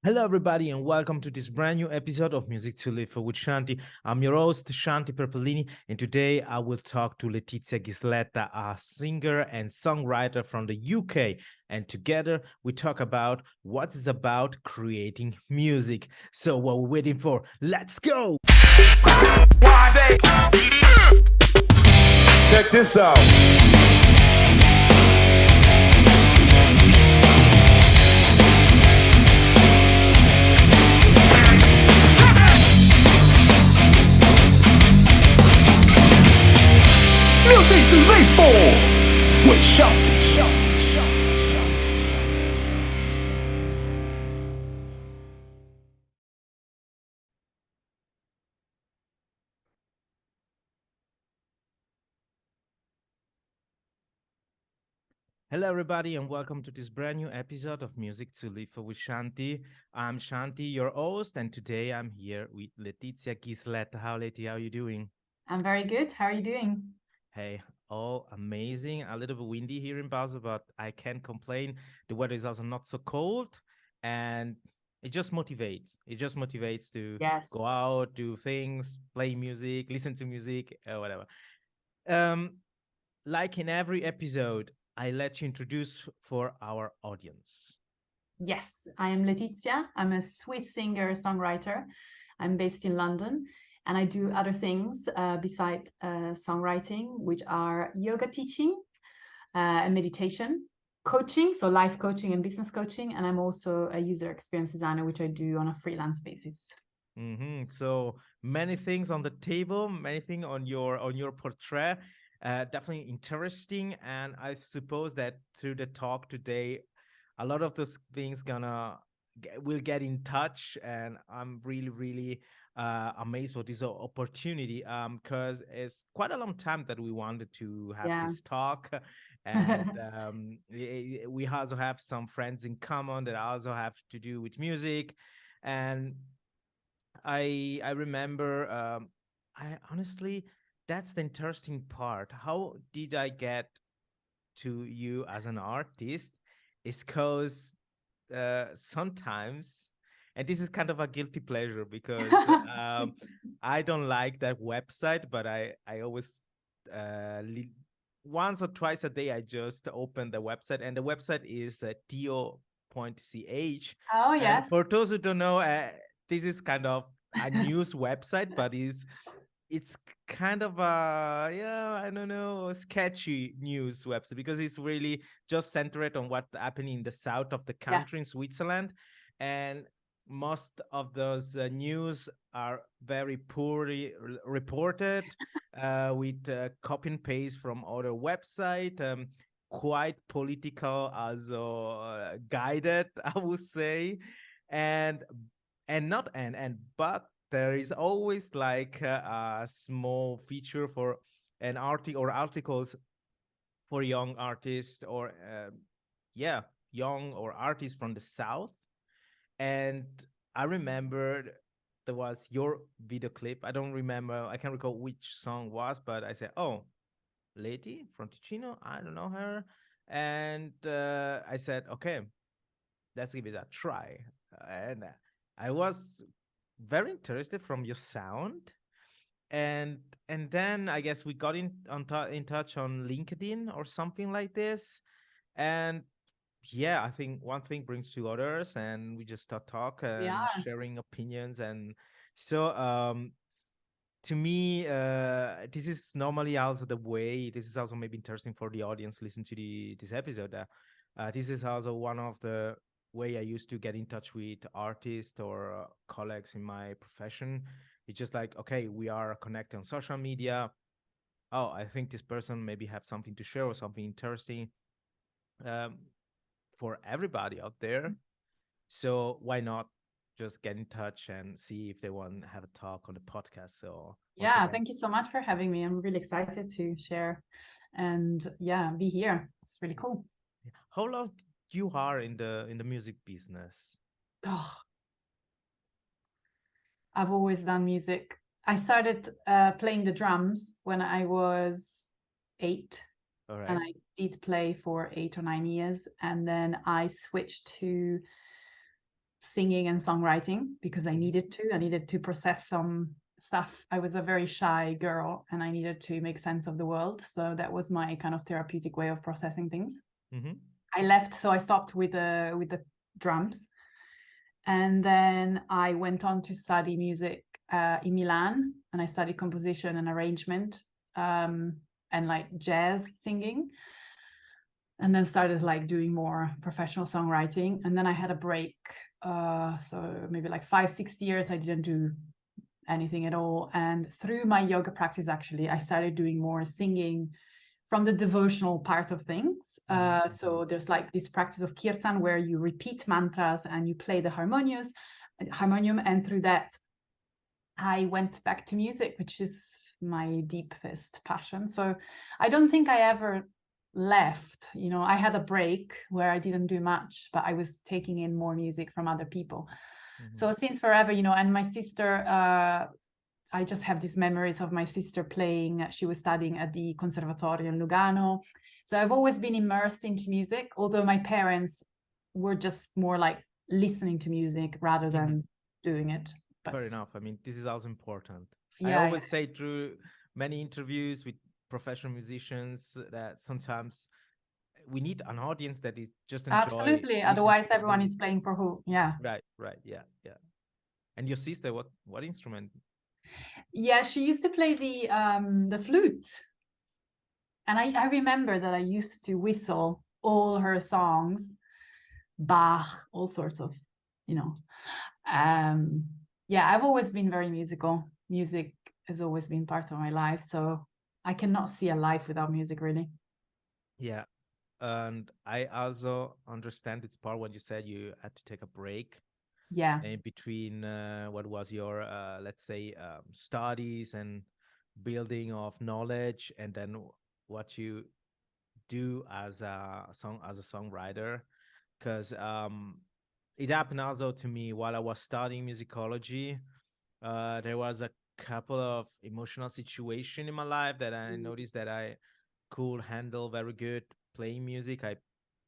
Hello, everybody, and welcome to this brand new episode of Music to Live for with Shanti. I'm your host, Shanti Perpellini, and today I will talk to Letizia Ghisletta, a singer and songwriter from the UK. And together we talk about what is about creating music. So, what we're waiting for? Let's go! Check this out. Music to live for with Shanti. Hello, everybody, and welcome to this brand new episode of Music to Live for with Shanti. I'm Shanti, your host, and today I'm here with Letizia Ghisletta. How are you doing? I'm very good. How are you doing? Hey, all amazing. A little bit windy here in Basel, but I can't complain. The weather is also not so cold, and it just motivates. It just motivates to Yes. go out, do things, play music, listen to music, whatever. Um, like in every episode, I let you introduce for our audience. Yes, I am Letizia. I'm a Swiss singer-songwriter. I'm based in London, and I do other things beside songwriting, which are yoga teaching and meditation, coaching, so life coaching and business coaching, and I'm also a user experience designer, which I do on a freelance basis. So many things on the table, many things on your portrait. Definitely interesting, and I suppose that through the talk today, a lot of those things will get in touch, and I'm really amazed for this opportunity. Because it's quite a long time that we wanted to have this talk, and we also have some friends in common that also have to do with music, and I remember. I honestly, that's the interesting part. How did I get to you as an artist? Is because sometimes, and this is kind of a guilty pleasure because I don't like that website, but I always once or twice a day I just open the website, and the website is tio.ch. Oh, And yes. for those who don't know, this is kind of a news website, but it's kind of I don't know, sketchy news website because it's really just centered on what's happening in the south of the country in Switzerland, and most of those news are very poorly reported with copy and paste from other website, quite political, also guided, I would say, and not and but there is always like a small feature for an article or articles for young artists or young or artists from the south. And I remember there was your video clip. I can't recall which song was, but I said, oh, Leti from Ticino, I don't know her. And I said, okay, let's give it a try. And I was very interested from your sound, and then I guess we got in touch on LinkedIn or something like this, and yeah, I think one thing brings two others, and we just start talking and sharing opinions, and so to me, this is normally also the way. This is also maybe interesting for the audience listen to this episode. This is also one of the way I used to get in touch with artists or colleagues in my profession. It's just like, okay, we are connected on social media. Oh, I think this person maybe have something to share or something interesting for everybody out there. So why not just get in touch and see if they want to have a talk on the podcast. So thank you so much for having me. I'm really excited to share and be here. It's really cool. How long you are in the music business? Oh, I've always done music. I started playing the drums when I was 8. All right. And I did play for 8 or 9 years. And then I switched to singing and songwriting because I needed to process some stuff. I was a very shy girl and I needed to make sense of the world. So that was my kind of therapeutic way of processing things. I left, so I stopped with the drums. And then I went on to study music in Milan, and I studied composition and arrangement and like jazz singing. And then started like doing more professional songwriting. And then I had a break. So maybe like 5-6 years, I didn't do anything at all. And through my yoga practice, actually, I started doing more singing from the devotional part of things. So there's like this practice of kirtan where you repeat mantras and you play the harmonium. And through that, I went back to music, which is my deepest passion. So I don't think I ever left. You know, I had a break where I didn't do much, but I was taking in more music from other people. So since forever, you know, and my sister, I just have these memories of my sister playing. She was studying at the Conservatorio in Lugano. So I've always been immersed into music, although my parents were just more like listening to music rather than doing it. But fair enough. I mean, this is also important. Yeah, I always say through many interviews with professional musicians that sometimes we need an audience that is just enjoy. Absolutely. listening Otherwise, to the everyone music. is playing for who? Yeah. Right. Yeah. And your sister, what instrument? Yeah, she used to play the flute. And I remember that I used to whistle all her songs, Bach, all sorts of, you know. Yeah, I've always been very musical. Music has always been part of my life. So I cannot see a life without music, really. Yeah. And I also understand it's part when you said you had to take a break. Yeah. In between what was your, let's say, studies and building of knowledge, and then what you do as a songwriter. Because it happened also to me while I was studying musicology. There was a couple of emotional situation in my life that I noticed that I could handle very good playing music.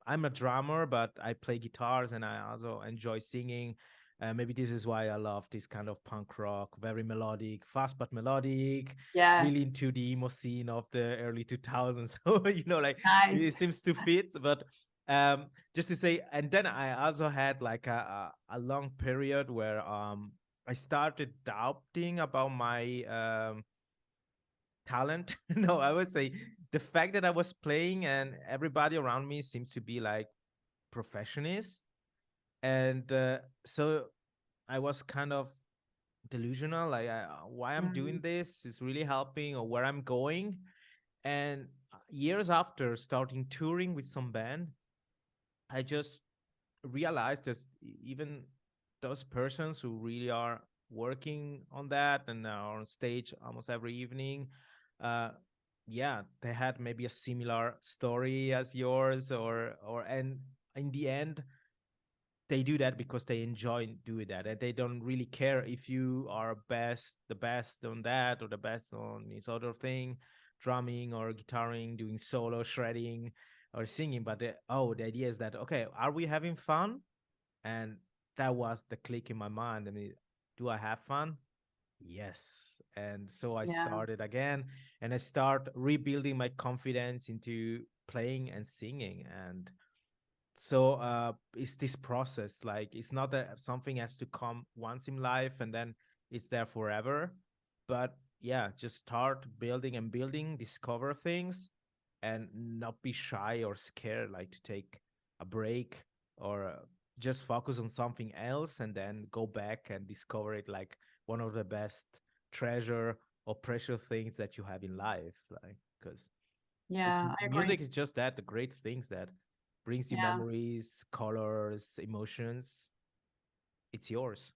I'm a drummer, but I play guitars and I also enjoy singing. Maybe this is why I love this kind of punk rock, very melodic, fast but melodic, Yeah. really into the emo scene of the early 2000s. So, you know, like it Nice. seems to fit. But just to say, and then I also had like a long period where I started doubting about my talent. No, I would say the fact that I was playing and everybody around me seems to be like professionists. And so I was kind of delusional, like why I'm doing this is really helping or where I'm going. And years after starting touring with some band, I just realized that even those persons who really are working on that and are on stage almost every evening, yeah, they had maybe a similar story as yours, and in the end, they do that because they enjoy doing that, and they don't really care if you are the best on that or the best on this other thing, drumming or guitaring, doing solo, shredding, or singing. But the idea is that, okay, are we having fun? And that was the click in my mind. I mean, do I have fun? Yes. And so I started again, and I start rebuilding my confidence into playing and singing. And so it's this process, like it's not that something has to come once in life and then it's there forever, but yeah, just start building and building, discover things, and not be shy or scared, like to take a break or just focus on something else and then go back and discover it like one of the best treasure or precious things that you have in life, like, because I agree. music is just that, the great things that brings you memories, colors, emotions. It's yours.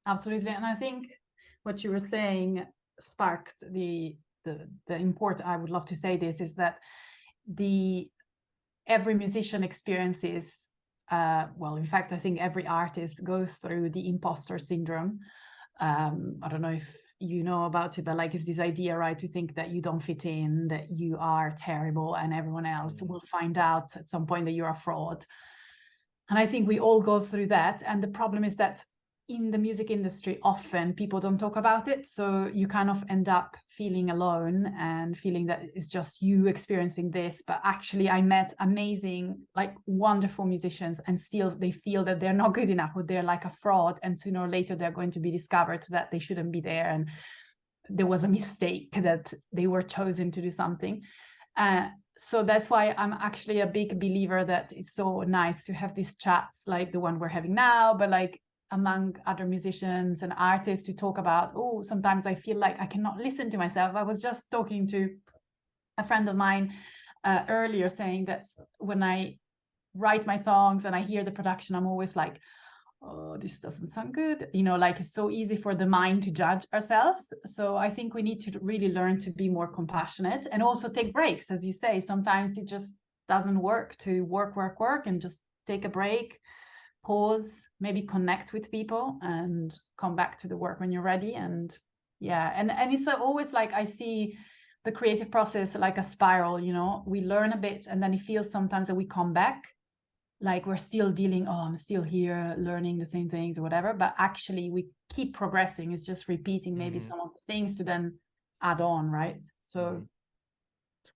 Absolutely. And I think what you were saying sparked the important, I would love to say this, is that every musician experiences, well, in fact, I think every artist goes through the imposter syndrome. I don't know if you know about it, but like it's this idea, right, to think that you don't fit in, that you are terrible and everyone else will find out at some point that you're a fraud. And I think we all go through that. And the problem is that in the music industry, often people don't talk about it. So you kind of end up feeling alone and feeling that it's just you experiencing this. But actually, I met amazing, like wonderful musicians, and still they feel that they're not good enough, or they're like a fraud. And sooner or later, they're going to be discovered that they shouldn't be there. And there was a mistake, that they were chosen to do something. So that's why I'm actually a big believer that it's so nice to have these chats like the one we're having now, but like among other musicians and artists to talk about, oh, sometimes I feel like I cannot listen to myself. I was just talking to a friend of mine earlier, saying that when I write my songs and I hear the production, I'm always like, oh, this doesn't sound good. You know, like it's so easy for the mind to judge ourselves. So I think we need to really learn to be more compassionate and also take breaks. As you say, sometimes it just doesn't work to work, and just take a break, pause, maybe connect with people and come back to the work when you're ready. And yeah, and it's always like, I see the creative process like a spiral, you know, we learn a bit and then it feels sometimes that we come back like we're still dealing, oh, I'm still here learning the same things or whatever, but actually we keep progressing. It's just repeating maybe some of the things to then add on, right? So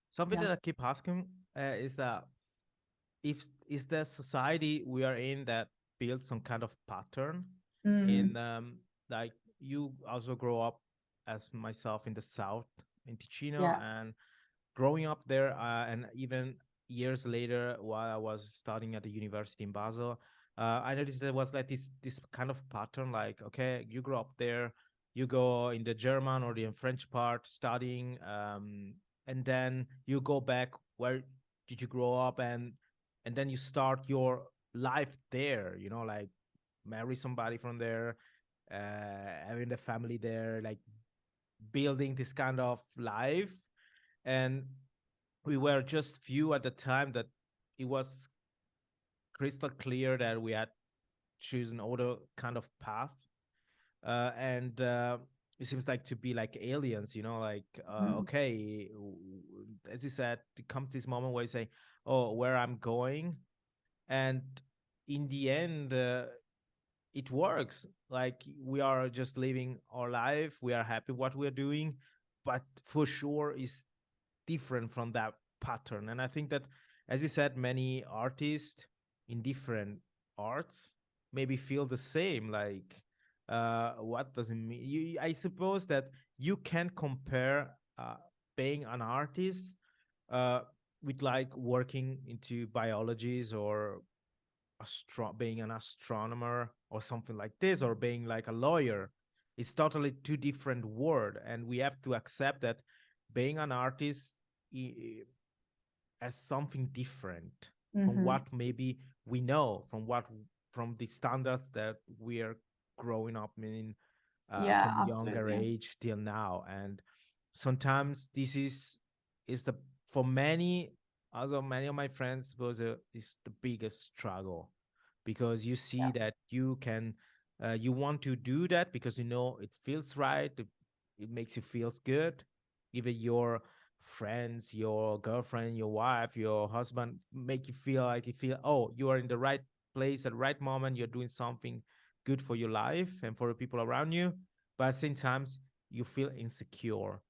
something that I keep asking is that is there society we are in that builds some kind of pattern in like you also grow up as myself in the south in Ticino, and growing up there and even years later while I was studying at the university in Basel, I noticed there was like this kind of pattern, like, okay, you grow up there, you go in the German or the French part studying, and then you go back where did you grow up, and then you start your life there, you know, like marry somebody from there, having the family there, like building this kind of life. And we were just few at the time that it was crystal clear that we had chosen other kind of path. And it seems like to be like aliens, you know, like, okay, as you said, it comes this moment where you say, oh, where I'm going. And in the end, it works. Like we are just living our life. We are happy what we're doing, but for sure is different from that pattern. And I think that, as you said, many artists in different arts maybe feel the same. Like, what does it mean? I suppose that you can compare being an artist with like working into biologies or being an astronomer or something like this, or being like a lawyer. It's totally two different words, and we have to accept that being an artist as something different from what maybe we know, from the standards that we are growing up in from younger age till now. And sometimes this is the, for many, also many of my friends suppose is the biggest struggle, because you see that you can you want to do that because you know it feels right, it makes you feels good. Even your friends, your girlfriend, your wife, your husband make you feel like oh, you are in the right place at the right moment, you're doing something good for your life and for the people around you, but at the same time you feel insecure.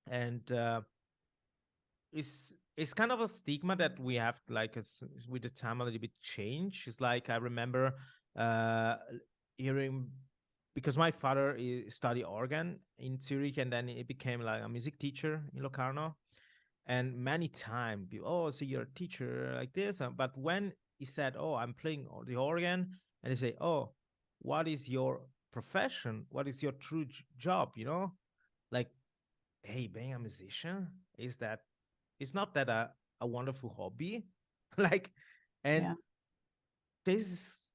And it's kind of a stigma that we have, like, with the time a little bit change. It's like I remember hearing, because my father studied organ in Zurich, and then he became like a music teacher in Locarno. And many times, oh, so you're a teacher like this. But when he said, oh, I'm playing the organ, and they say, oh, what is your profession? What is your true job? You know, like, hey, being a musician, is that, it's not that a wonderful hobby? Like, and this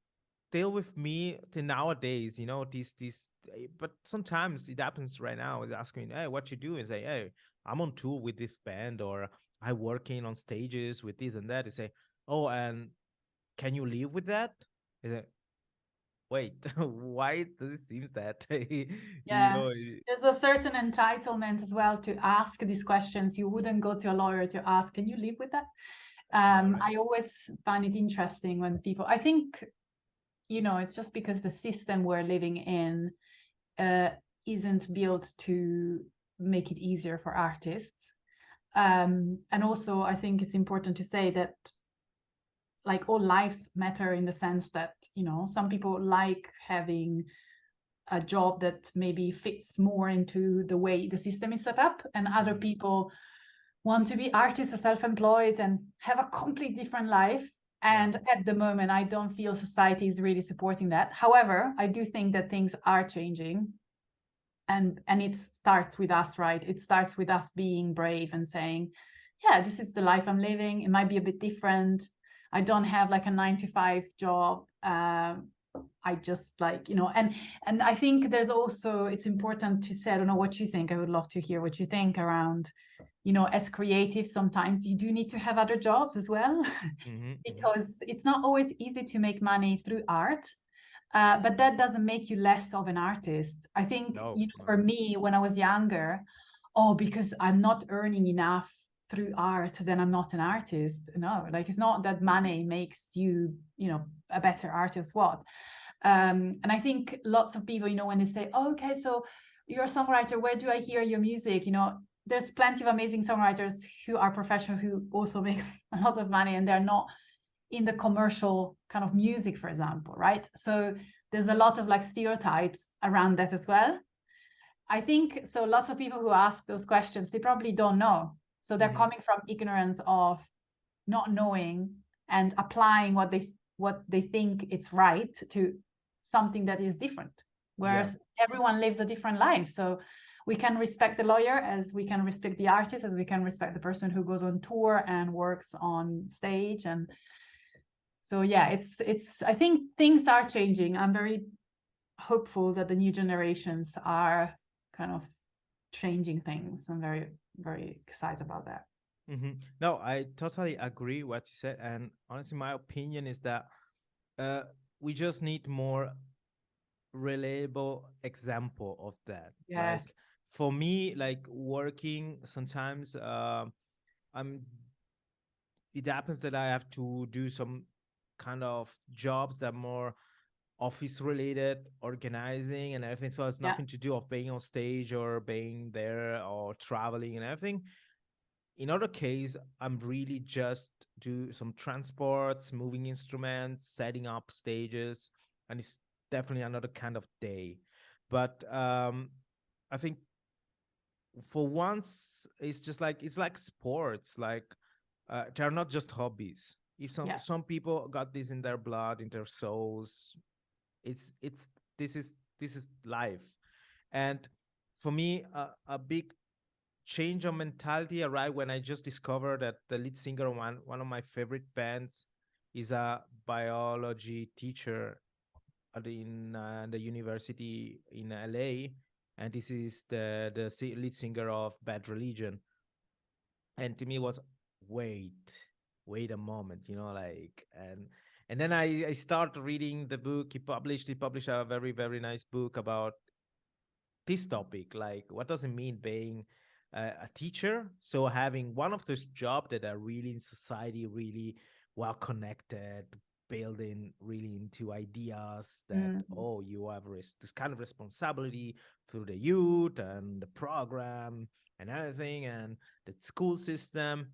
still with me to nowadays, you know, these, but sometimes it happens right now. It's asking, hey, what you do? And say, hey, I'm on tour with this band, or I working on stages with this and that. They say, oh, and can you live with that? Is it, wait, why does it seem that? You know, there's a certain entitlement as well to ask these questions. You wouldn't go to a lawyer to ask, can you live with that? I always find it interesting when people, I think, it's just because the system we're living in isn't built to make it easier for artists. And also, I think it's important to say that like all lives matter in the sense that, some people like having a job that maybe fits more into the way the system is set up, and other people want to be artists or self-employed and have a completely different life. And at the moment, I don't feel society is really supporting that. However, I do think that things are changing. And it starts with us, right? It starts with us being brave and saying, yeah, this is the life I'm living. It might be a bit different. I don't have like a 9-to-5 job. I just like, and I think there's also, it's important to say, I don't know what you think. I would love to hear what you think around, as creatives, sometimes you do need to have other jobs as well, because it's not always easy to make money through art. But that doesn't make you less of an artist. I think, for me, when I was younger, because I'm not earning enough through art, then I'm not an artist. No, like it's not that money makes you, a better artist. What? And I think lots of people, when they say, okay, so you're a songwriter, where do I hear your music? There's plenty of amazing songwriters who are professional, who also make a lot of money, and they're not in the commercial kind of music, for example, right? So there's a lot of like stereotypes around that as well. I think so. Lots of people who ask those questions, they probably don't know. So they're coming from ignorance of not knowing and applying what they think it's right to something that is different. Whereas everyone lives a different life. So we can respect the lawyer as we can respect the artist, as we can respect the person who goes on tour and works on stage. And so, I think things are changing. I'm very hopeful that the new generations are kind of changing things. I'm very, very excited about that. No, I totally agree what you said. And honestly, my opinion is that we just need more reliable example of that. Yes. Like for me, like working sometimes, it happens that I have to do some kind of jobs that are more office related, organizing and everything. So it's nothing to do of being on stage or being there or traveling and everything. In other case, I'm really just do some transports, moving instruments, setting up stages, and it's definitely another kind of day. But I think for once, it's like sports. Like they're not just hobbies. If some people got this in their blood, in their souls, it's this is life. And for me, a big change of mentality arrived when I just discovered that the lead singer of one of my favorite bands is a biology teacher in the university in LA, and this is the lead singer of Bad Religion. And to me, it was wait a moment, like and then I start reading the book. He published a very, very nice book about this topic, like what does it mean being a teacher. So having one of those jobs that are really in society, really well connected, building really into ideas that you have this kind of responsibility through the youth and the program and everything and the school system.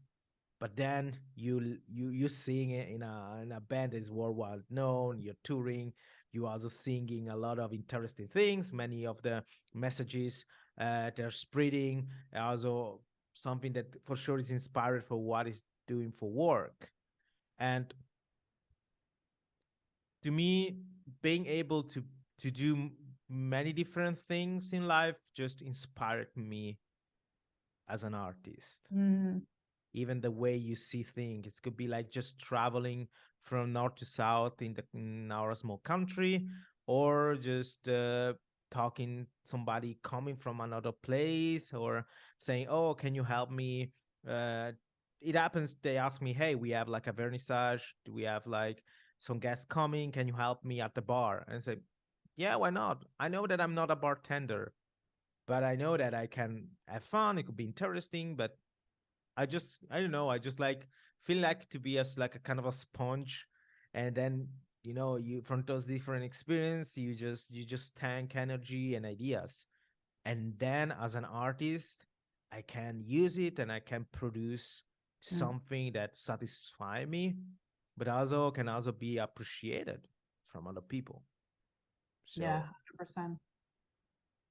But then you sing it in a band that is worldwide known. You're touring. You're also singing a lot of interesting things. Many of the messages they're spreading are also something that for sure is inspired for what is doing for work. And to me, being able to do many different things in life just inspired me as an artist. Even the way you see things, it could be like just traveling from north to south in our small country, or just talking somebody coming from another place, or saying, oh, can you help me? It happens they ask me, hey, we have like a vernissage, do we have like some guests coming, can you help me at the bar? And I say, yeah, why not? I know that I'm not a bartender, but I know that I can have fun, it could be interesting. But I don't know, I just like feel like to be as like a kind of a sponge, and then you from those different experience you just tank energy and ideas, and then as an artist I can use it and I can produce something that satisfy me, but also can also be appreciated from other people. Yeah, So 100%.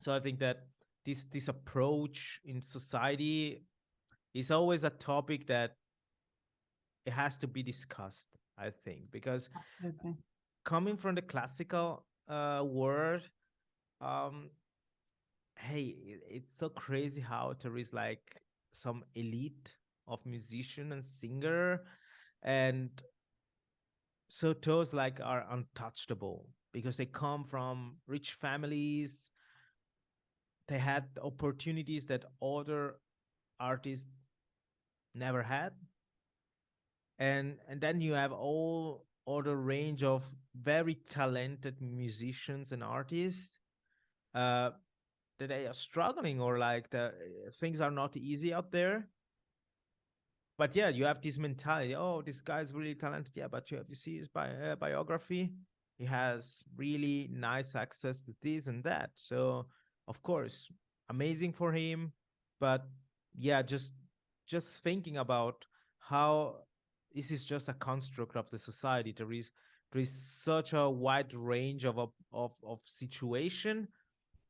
so I think that this approach in society is always a topic that it has to be discussed, I think, because Absolutely. coming from the classical world, um, hey, it's so crazy how there is like some elite of musician and singer, and so those like are untouchable because they come from rich families. They had opportunities that other artists never had, and then you have all other range of very talented musicians and artists uh that they are struggling, or like the things are not easy out there. But yeah, you have this mentality, oh, this guy's really talented, yeah, but you see his biography, he has really nice access to this and that, so of course amazing for him. But yeah, just thinking about how this is just a construct of the society. There is such a wide range of situation,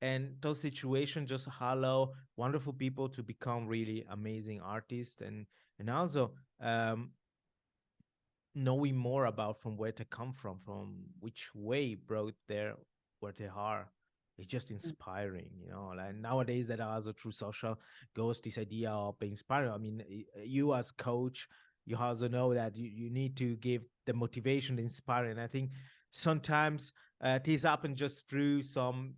and those situations just allow wonderful people to become really amazing artists, and also um knowing more about from where they come from which way brought there where they are. It's just inspiring, like nowadays that also through social goes this idea of being inspiring. I mean, you as coach, you also know that you need to give the motivation, the inspiring. I think sometimes this happen just through some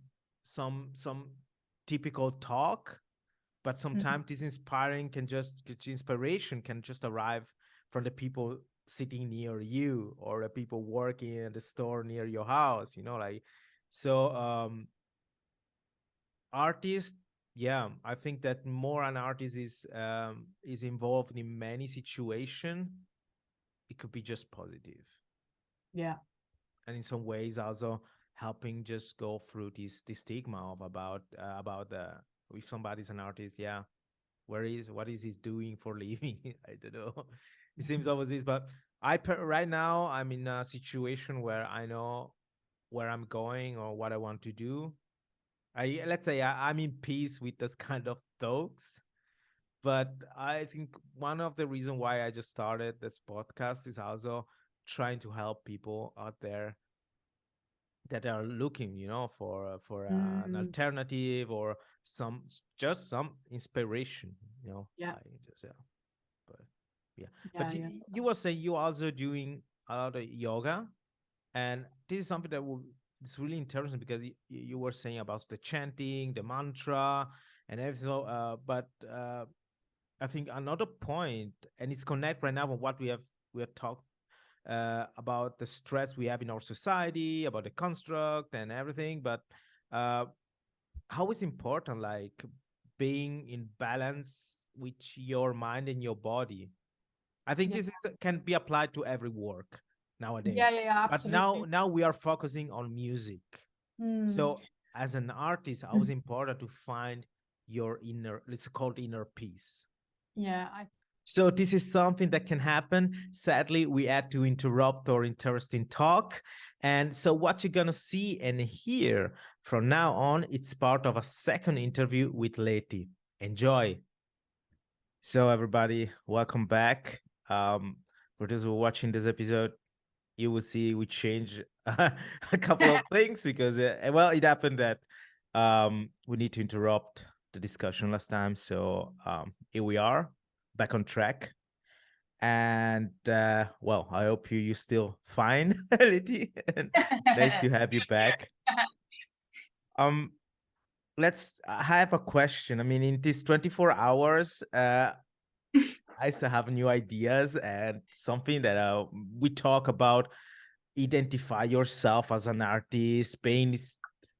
typical talk, but sometimes this inspiration can just arrive from the people sitting near you, or the people working at the store near your house, like. So artist, yeah, I think that more an artist is involved in many situation, it could be just positive. Yeah. And in some ways also helping just go through this stigma of about the, if somebody's an artist, yeah, what is he doing for living? I don't know. It seems always this, but right now I'm in a situation where I know where I'm going or what I want to do. Let's say I'm in peace with this kind of thoughts. But I think one of the reasons why I just started this podcast is also trying to help people out there that are looking, for an alternative or just some inspiration, Yeah. just, yeah. But yeah, Yeah, but yeah. you were saying you also doing a lot of yoga, and this is something that it's really interesting because you were saying about the chanting, the mantra, and everything. So, but I think another point, and it's connect right now with what we have talked about the stress we have in our society, about the construct and everything. But uh, how is important, like being in balance with your mind and your body. I think Yeah. this can be applied to every work nowadays. Yeah, But absolutely. now we are focusing on music. So as an artist, how is important to find your inner, let's call it inner peace. Yeah, So this is something that can happen. Sadly, we had to interrupt our interesting talk. And so what you're going to see and hear from now on, it's part of a second interview with LETI. Enjoy. So everybody, welcome back. For those who are watching this episode, you will see we change a couple of things because, well, it happened that we need to interrupt the discussion last time. So here we are, back on track. And well, I hope you still fine, Leti. Nice to have you back. Let's I have a question. I mean, in these 24 hours, I still have new ideas and something that we talk about. Identify yourself as an artist, being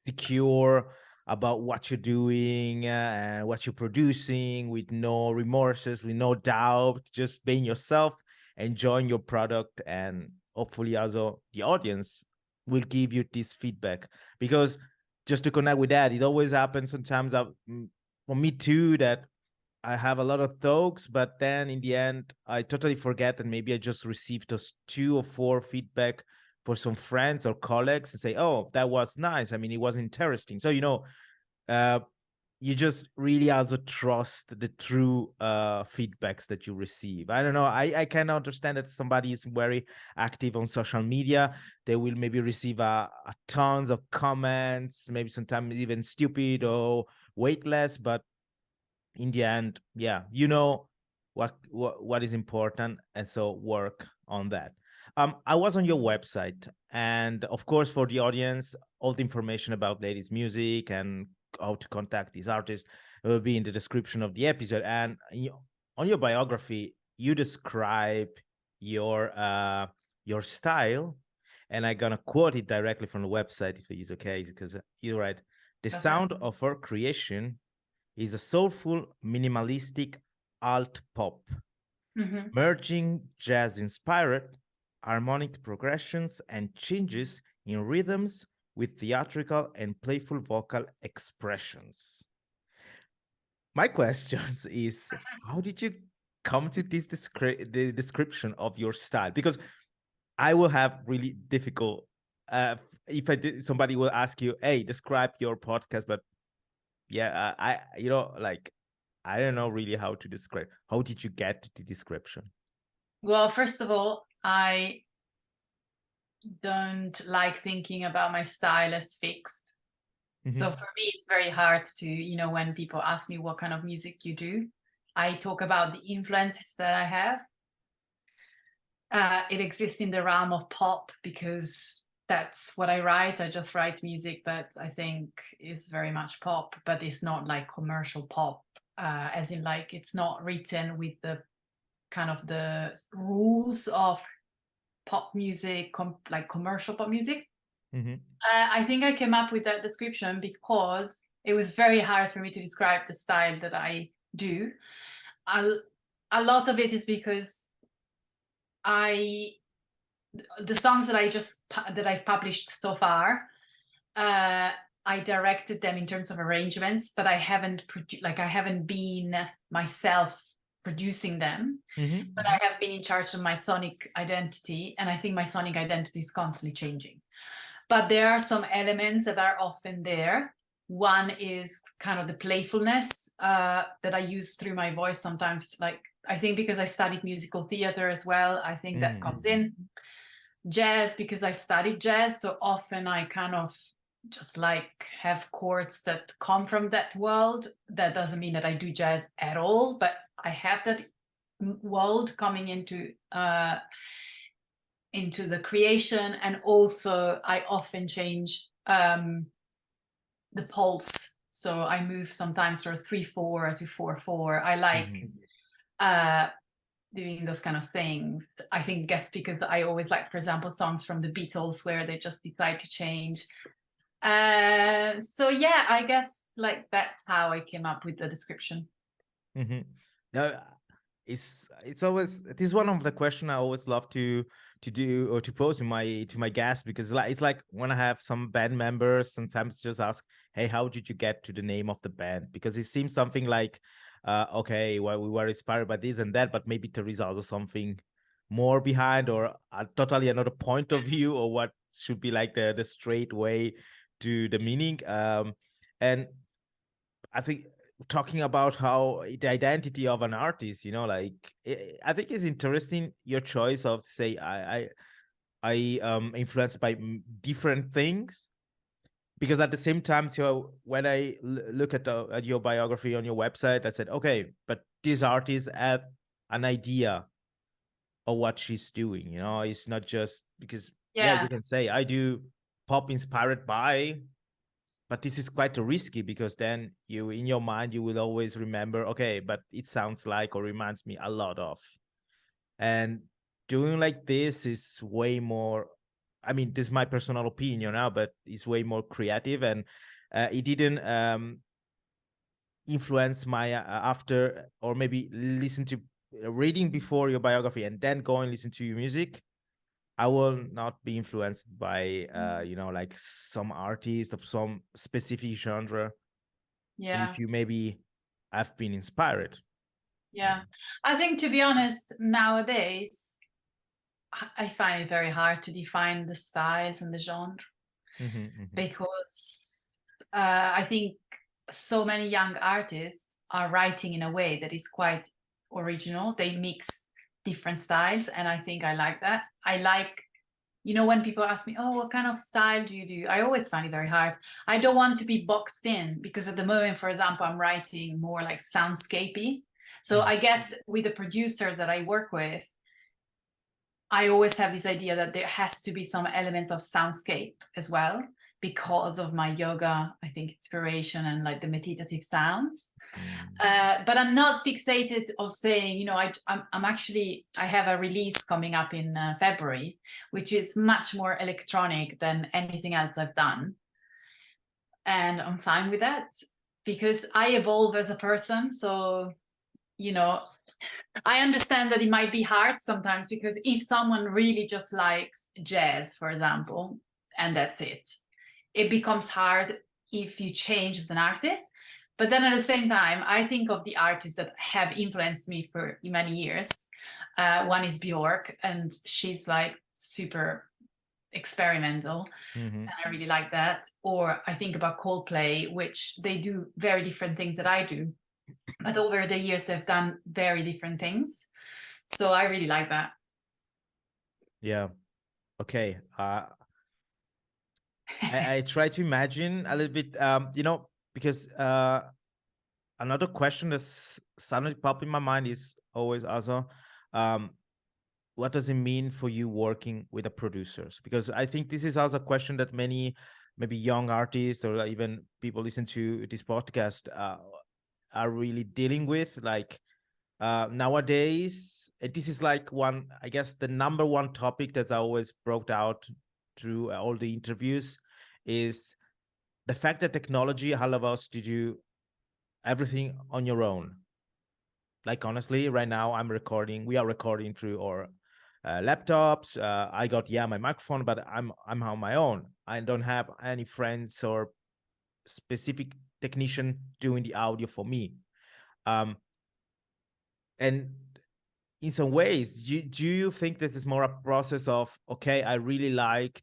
secure about what you're doing and what you're producing with no remorses, with no doubt, just being yourself. enjoying your product, and hopefully also the audience will give you this feedback. Because just to connect with that, it always happens sometimes for me too, that I have a lot of thoughts, but then in the end, I totally forget, and maybe I just received those 2 or 4 feedback for some friends or colleagues and say, "Oh, that was nice. I mean, it was interesting." So uh, you just really also trust the true feedbacks that you receive. I don't know. I can understand that somebody is very active on social media. They will maybe receive a tons of comments, maybe sometimes even stupid or weightless, but in the end, yeah, what is important, and so work on that. I was on your website, and of course, for the audience, all the information about ladies music and how to contact these artists will be in the description of the episode. And on your biography, you describe your style, and I'm gonna quote it directly from the website if it is okay, because you write, "The sound of her creation is a soulful, minimalistic alt pop, merging jazz-inspired harmonic progressions and changes in rhythms with theatrical and playful vocal expressions." My questions is, how did you come to this the description of your style? Because I will have really difficult if somebody will ask you, "Hey, describe your podcast," but yeah, I like I don't know really how to describe. How did you get to the description? Well, first of all, I don't like thinking about my style as fixed. So for me, it's very hard to, when people ask me what kind of music you do, I talk about the influences that I have. It exists in the realm of pop because that's what I write. I just write music that I think is very much pop, but it's not like commercial pop, as in like it's not written with the kind of the rules of pop music, like commercial pop music. I think I came up with that description because it was very hard for me to describe the style that I do. A lot of it is because the songs that I've published so far, I directed them in terms of arrangements, but I haven't been myself producing them, but I have been in charge of my sonic identity, and I think my sonic identity is constantly changing. But there are some elements that are often there. One is kind of the playfulness that I use through my voice sometimes. Like, I think because I studied musical theater as well, I think that comes in. Jazz, because I studied jazz, so often I kind of just like have chords that come from that world. That doesn't mean that I do jazz at all, but I have that world coming into the creation. And also I often change the pulse, so I move sometimes from 3/4 to 4/4. I like doing those kind of things. I think that's because I always like, for example, songs from the Beatles where they just decide to change. So yeah, I guess like that's how I came up with the description. Now, it's always, it is one of the questions I always love to do or to pose to my guests, because it's like when I have some band members, sometimes just ask, "Hey, how did you get to the name of the band?" Because it seems something like, okay, well, we were inspired by this and that, but maybe there is also something more behind, or totally another point of view, or what should be like the straight way to the meaning. And I think talking about how the identity of an artist, like I think it's interesting your choice of say I influenced by different things, because at the same time, so when I look at your biography on your website, I said, okay, but this artist had an idea of what she's doing. It's not just because you can say I do pop inspired by, but this is quite risky, because then you, in your mind, you will always remember, okay, but it sounds like or reminds me a lot of. And doing like this is way more, I mean, this is my personal opinion now, but it's way more creative, and it didn't influence my after, or maybe listen to reading before your biography and then go and listen to your music, I will not be influenced by like some artist of some specific genre in Yeah. which you maybe have been inspired. Yeah. I think, to be honest, nowadays I find it very hard to define the styles and the genre, because I think so many young artists are writing in a way that is quite original. They mix different styles, and I think I like that. I like, when people ask me, oh, what kind of style do you do? I always find it very hard. I don't want to be boxed in, because at the moment, for example, I'm writing more like soundscapey. So I guess with the producers that I work with, I always have this idea that there has to be some elements of soundscape as well, because of my yoga, I think, inspiration and like the meditative sounds. But I'm not fixated of saying, I'm actually, I have a release coming up in February, which is much more electronic than anything else I've done. And I'm fine with that, because I evolve as a person. So, I understand that it might be hard sometimes, because if someone really just likes jazz, for example, and that's it, it becomes hard if you change as an artist. But then at the same time, I think of the artists that have influenced me for many years. One is Björk, and she's like super experimental. And I really like that. Or I think about Coldplay, which they do very different things that I do. But over the years, they've done very different things. So I really like that. Yeah. Okay. I try to imagine a little bit, because another question that's suddenly popped in my mind is always also, what does it mean for you working with the producers? Because I think this is also a question that many maybe young artists or even people listen to this podcast are really dealing with. Like nowadays, this is like I guess the number one topic that's always brought out through all the interviews is the fact that technology allows us to do everything on your own. Like honestly, right now we are recording through our laptops. I got my microphone, but I'm on my own. I don't have any friends or specific technician doing the audio for me. And in some ways, do you think this is more a process of, okay, I really like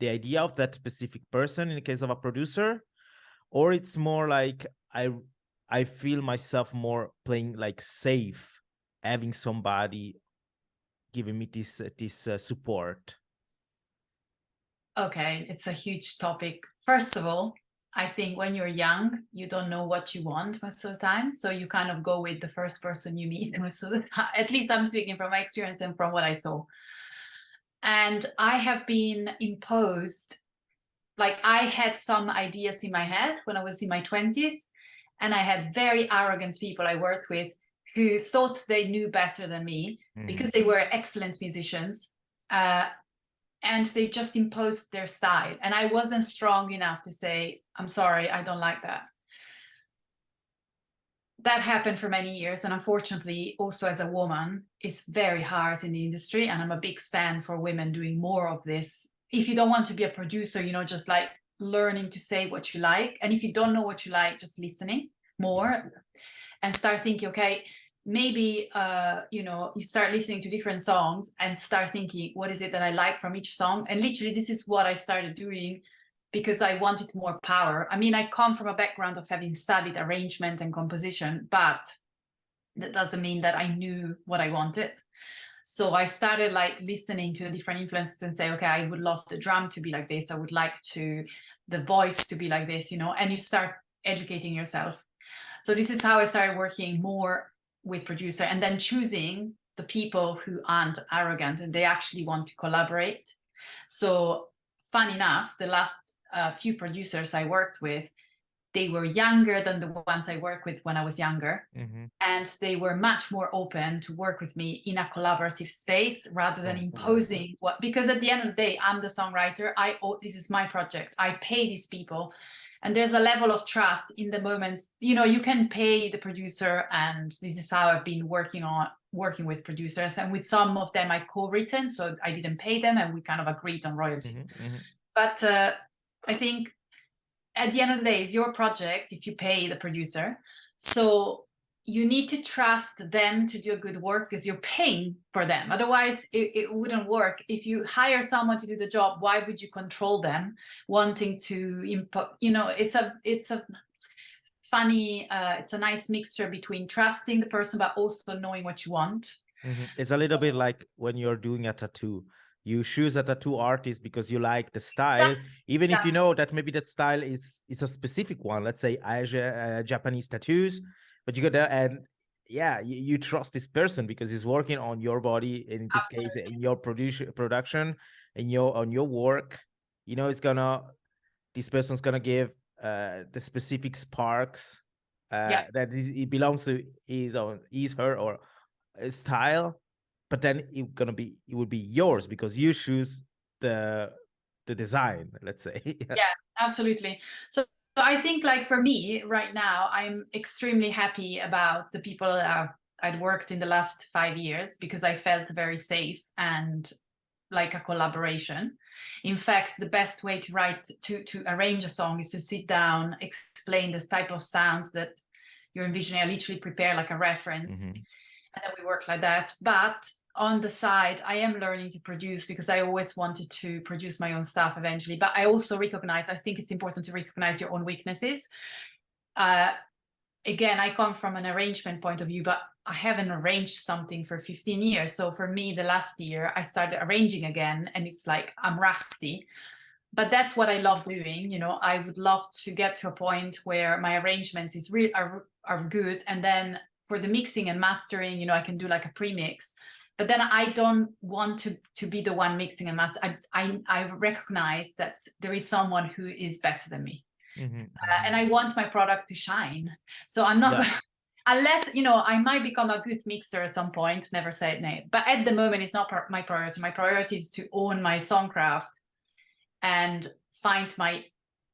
the idea of that specific person in the case of a producer, or it's more like I feel myself more playing like safe, having somebody giving me this support? Okay, it's a huge topic. First of all, I think when you're young, you don't know what you want most of the time. So you kind of go with the first person you meet most of the time. At least I'm speaking from my experience and from what I saw. And I have been imposed, like I had some ideas in my head when I was in my 20s, and I had very arrogant people I worked with who thought they knew better than me because they were excellent musicians. And they just imposed their style. And I wasn't strong enough to say, I'm sorry, I don't like that. That happened for many years. And unfortunately, also as a woman, it's very hard in the industry. And I'm a big stand for women doing more of this. If you don't want to be a producer, just like learning to say what you like. And if you don't know what you like, just listening more and start thinking, okay, maybe, you start listening to different songs and start thinking, what is it that I like from each song? And literally, this is what I started doing because I wanted more power. I mean, I come from a background of having studied arrangement and composition, but that doesn't mean that I knew what I wanted. So I started like listening to the different influences and say, okay, I would love the drum to be like this. I would like the voice to be like this, and you start educating yourself. So this is how I started working more with producer, and then choosing the people who aren't arrogant and they actually want to collaborate. So fun enough, the last few producers I worked with, they were younger than the ones I worked with when I was younger. And they were much more open to work with me in a collaborative space rather than imposing because at the end of the day, I'm the songwriter. This is my project. I pay these people. And there's a level of trust in the moment. You can pay the producer, and this is how I've been working working with producers, and with some of them I co-written, so I didn't pay them, and we kind of agreed on royalties. But I think at the end of the day, it's your project if you pay the producer. So you need to trust them to do a good work because you're paying for them. Otherwise, it wouldn't work. If you hire someone to do the job, why would you control them, wanting to input? You know, it's a funny, it's a nice mixture between trusting the person, but also knowing what you want. It's a little bit like when you're doing a tattoo. You choose a tattoo artist because you like the style, even if you know that maybe that style is a specific one. Let's say Japanese tattoos, but you go there and yeah, you trust this person because he's working on your body. In this case, in your production, on your work. You know, this person's gonna give the specific sparks that it belongs to his her or style, but then it would be yours because you choose the design, let's say. Yeah, absolutely. So I think, like, for me right now, I'm extremely happy about the people that I'd worked in the last 5 years, because I felt very safe and like a collaboration. In fact, the best way to arrange a song is to sit down, explain this type of sounds that you're envisioning. I literally prepare like a reference, and then we work like that. But on the side, I am learning to produce, because I always wanted to produce my own stuff eventually. But I also recognize, I think it's important to recognize your own weaknesses. Again, I come from an arrangement point of view, but I haven't arranged something for 15 years. So for me, the last year, I started arranging again, and it's like I'm rusty. But that's what I love doing. You know, I would love to get to a point where my arrangements are good. And then for the mixing and mastering, you know, I can do like a pre-mix. But then I don't want to be the one mixing and master. I recognize that there is someone who is better than me. And I want my product to shine. So I'm not, unless, you know, I might become a good mixer at some point, never say no. But at the moment, it's not my priority. My priority is to own my songcraft and find my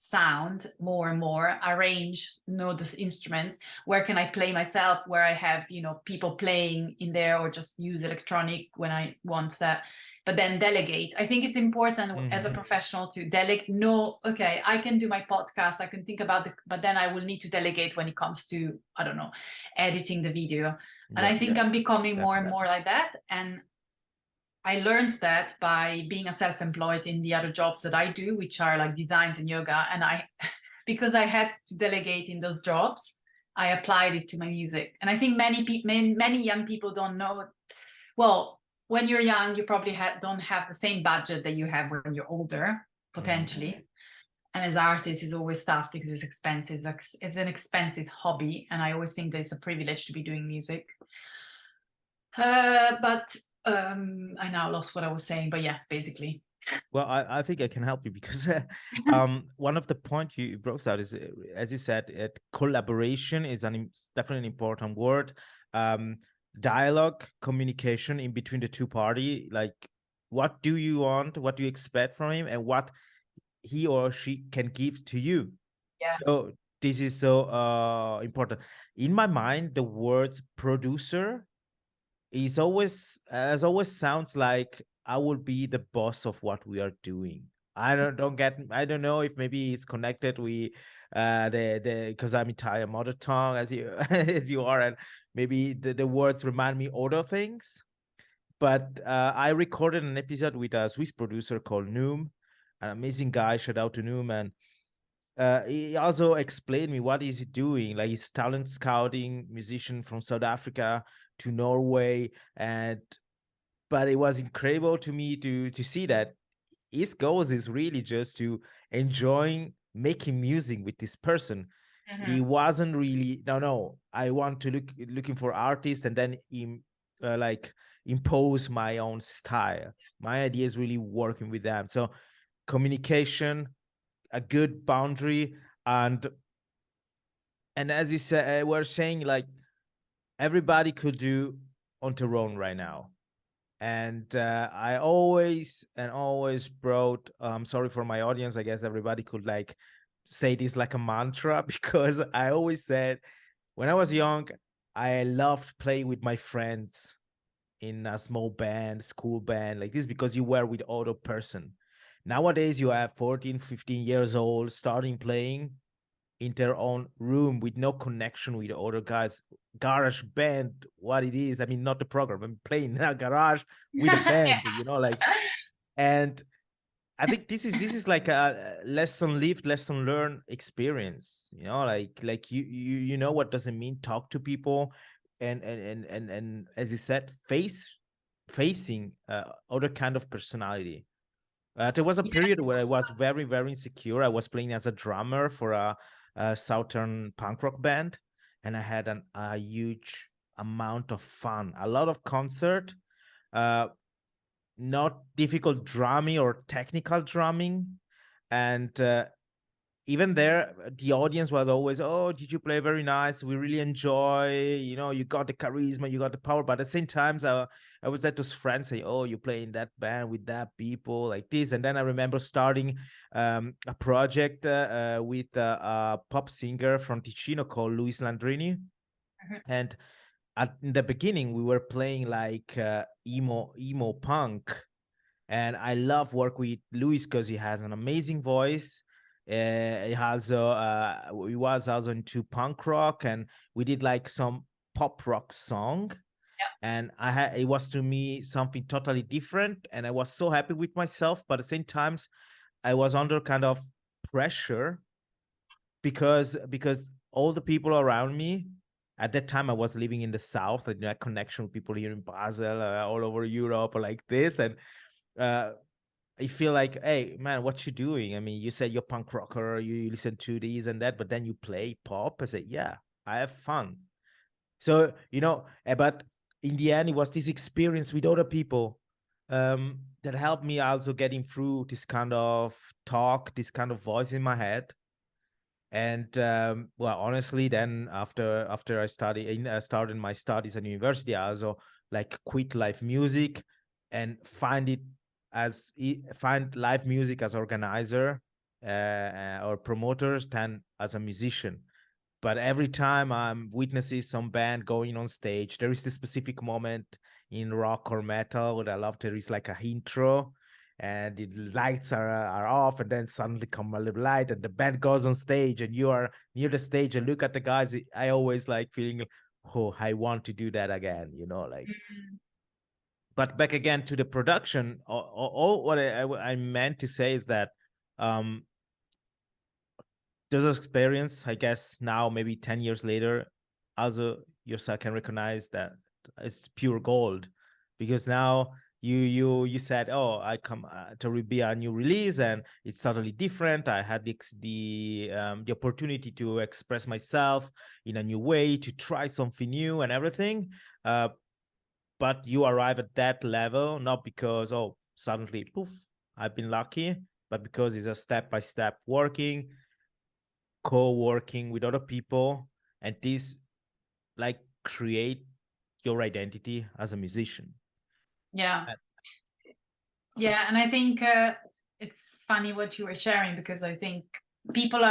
sound more and more, arrange, know the instruments, where can I play myself, where I have, you know, people playing in there, or just use electronic when I want that. But then delegate. I think it's important as a professional to delegate. No, okay, I can do my podcast, I can think about but then I will need to delegate when it comes to, I don't know, editing the video. And I think I'm becoming more and more like that. And I learned that by being a self-employed in the other jobs that I do, which are like designs and yoga. And because I had to delegate in those jobs, I applied it to my music. And I think many young people don't know. Well, when you're young, you probably don't have the same budget that you have when you're older, potentially. And as artists, it's always tough because it's expensive. It's an expensive hobby. And I always think there's a privilege to be doing music. But I now lost what I was saying, but yeah, basically. Well, I think I can help you because one of the points you brought out is, as you said, collaboration is definitely an important word. Dialogue, communication in between the two parties. Like, what do you want? What do you expect from him? And what he or she can give to you? Yeah. So this is so important. In my mind, the word producer always sounds like I will be the boss of what we are doing. I don't know if maybe it's connected with because I'm Italian mother tongue as you as you are, and maybe the words remind me other things. But I recorded an episode with a Swiss producer called Noom, an amazing guy. Shout out to Noom. And he also explained me what is he doing. Like, he's talent scouting musician from South Africa to Norway, but it was incredible to me to see that his goals is really just to enjoying making music with this person. He wasn't really no. I want to looking for artists and then like impose my own style. My idea is really working with them. So communication, a good boundary, and as you said, we're saying like everybody could do on their own right now. And I always brought, sorry for my audience, I guess everybody could like say this like a mantra, because I always said when I was young, I loved playing with my friends in a small band, school band like this, because you were with other person. Nowadays, you have 14, 15 years old, starting playing in their own room with no connection with the other guys. Garage band, what it is. I mean, not the program. I'm playing in a garage with a band, you know, like, and I think this is like a lesson lived, lesson learned experience. You know, like you know what does it mean talk to people, and as you said, facing other kind of personality. There was a Yeah, period where I also. was very very insecure. I was playing as a drummer for a southern punk rock band, and I had a huge amount of fun, a lot of concert. Uh, Not difficult drumming or technical drumming, and even there the audience was always, oh, did you play very nice, we really enjoy, you know, you got the charisma, you got the power. But at the same times, I was at those friends say, oh, you play in that band with that people like this. And then I remember starting a project with a pop singer from Ticino called Luis Landrini. And in the beginning we were playing like emo punk, and I love work with Luis because he has an amazing voice. He was also into punk rock, and we did like some pop rock song. And it was to me something totally different, and I was so happy with myself. But at the same times, I was under kind of pressure because all the people around me at that time, I was living in the south, and that connection with people here in Basel, all over Europe, like this, and I feel like, hey man, what you doing? I mean, you said you're punk rocker, you listen to these and that, but then you play pop. I said, yeah, I have fun. So, you know, but in the end, it was this experience with other people that helped me also getting through this kind of talk, this kind of voice in my head. And well, honestly, then after I started my studies at university, I also like quit live music and find live music as organizer or promoters than as a musician. But every time I'm witnessing some band going on stage, there is this specific moment in rock or metal what I love. There is like a intro, and the lights are off, and then suddenly come a little light, and the band goes on stage, and you are near the stage and look at the guys. I always like feeling, oh, I want to do that again, you know, like. But back again to the production, all what I meant to say is that um there's an experience, I guess now maybe 10 years later, also yourself can recognize that it's pure gold, because now you said, oh, I come to be a new release and it's totally different. I had the opportunity to express myself in a new way, to try something new and everything. But you arrive at that level not because, oh, suddenly poof, I've been lucky, but because it's a step-by-step working, co-working with other people, and this like create your identity as a musician. Yeah. Yeah, and I think it's funny what you were sharing, because I think people who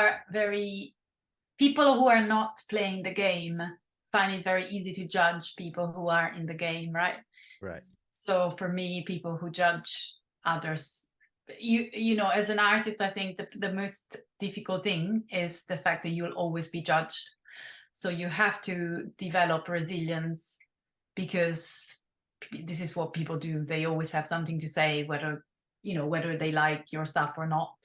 are not playing the game find it very easy to judge people who are in the game, right? Right. So for me, people who judge others, you know, as an artist, I think the most difficult thing is the fact that you'll always be judged. So you have to develop resilience, because this is what people do. They always have something to say, whether they like your stuff or not.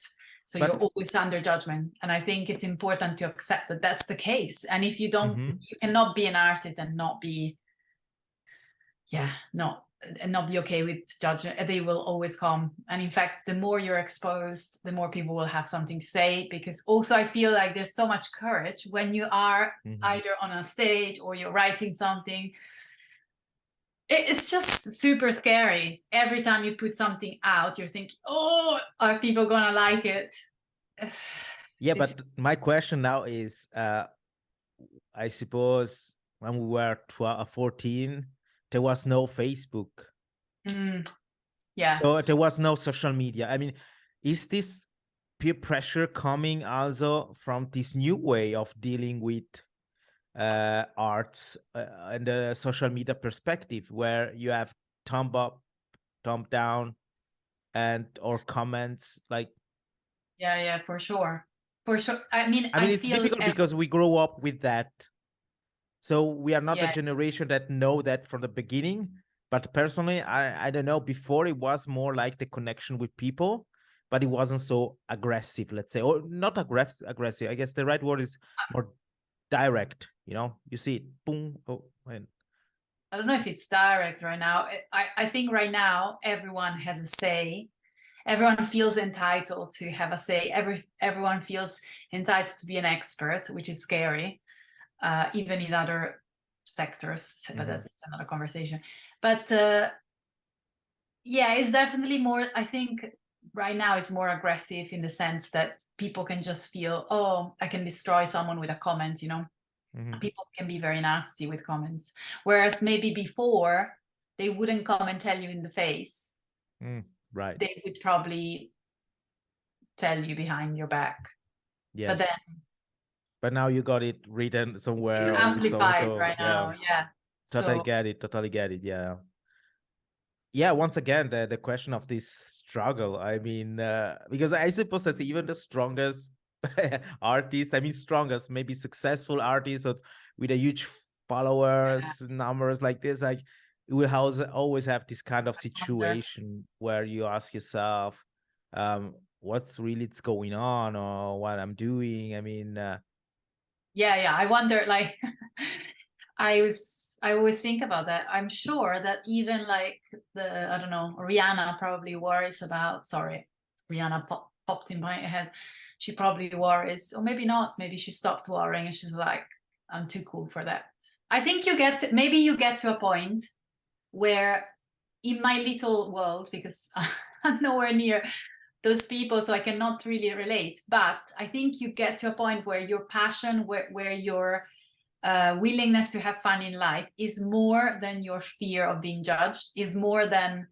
So you're always under judgment. And I think it's important to accept that that's the case. And if you don't, you cannot be an artist and not be, not be okay with judgment. They will always come. And in fact, the more you're exposed, the more people will have something to say. Because also I feel like there's so much courage when you are either on a stage or you're writing something. It's just super scary. Every time you put something out, you're thinking, oh, are people gonna like it? Yeah, but my question now is, I suppose when we were 14, there was no Facebook. Yeah. So there was no social media. I mean, is this peer pressure coming also from this new way of dealing with arts and the social media perspective, where you have thumb up, thumb down, and or comments like. Yeah, for sure. For sure. I mean, I mean, I it's feel difficult because we grow up with that. So we are not the yeah, generation that know that from the beginning. But personally, I don't know. Before it was more like the connection with people, but it wasn't so aggressive, let's say, or not aggressive. I guess the right word is more direct. You see it, boom. Oh, and I don't know if it's direct right now. I think right now everyone has a say. Everyone feels entitled to have a say. Everyone feels entitled to be an expert, which is scary, even in other sectors, but that's another conversation. But yeah, it's definitely more, I think right now it's more aggressive in the sense that people can just feel, oh, I can destroy someone with a comment, People can be very nasty with comments. Whereas maybe before, they wouldn't come and tell you in the face. Right. They would probably tell you behind your back. Yes. But But now you got it written somewhere. it's Or amplified so, right now. Yeah. Totally So get it. Totally get it. Yeah. Yeah. Once again, the question of this struggle. I mean, because I suppose that's even the strongest artist. I mean, strongest, maybe successful artist with a huge followers numbers like this. Like, you will always have this kind of situation where you ask yourself, what's really going on or what I'm doing. I mean, yeah. I wonder, like, I always think about that. I'm sure that even like I don't know, Rihanna probably worries about, sorry, Rihanna popped in my head. She probably worries, or maybe not, maybe she stopped worrying and she's like, I'm too cool for that. I think maybe you get to a point where in my little world, because I'm nowhere near those people, so I cannot really relate, but I think you get to a point where your passion, where your willingness to have fun in life is more than your fear of being judged, is more than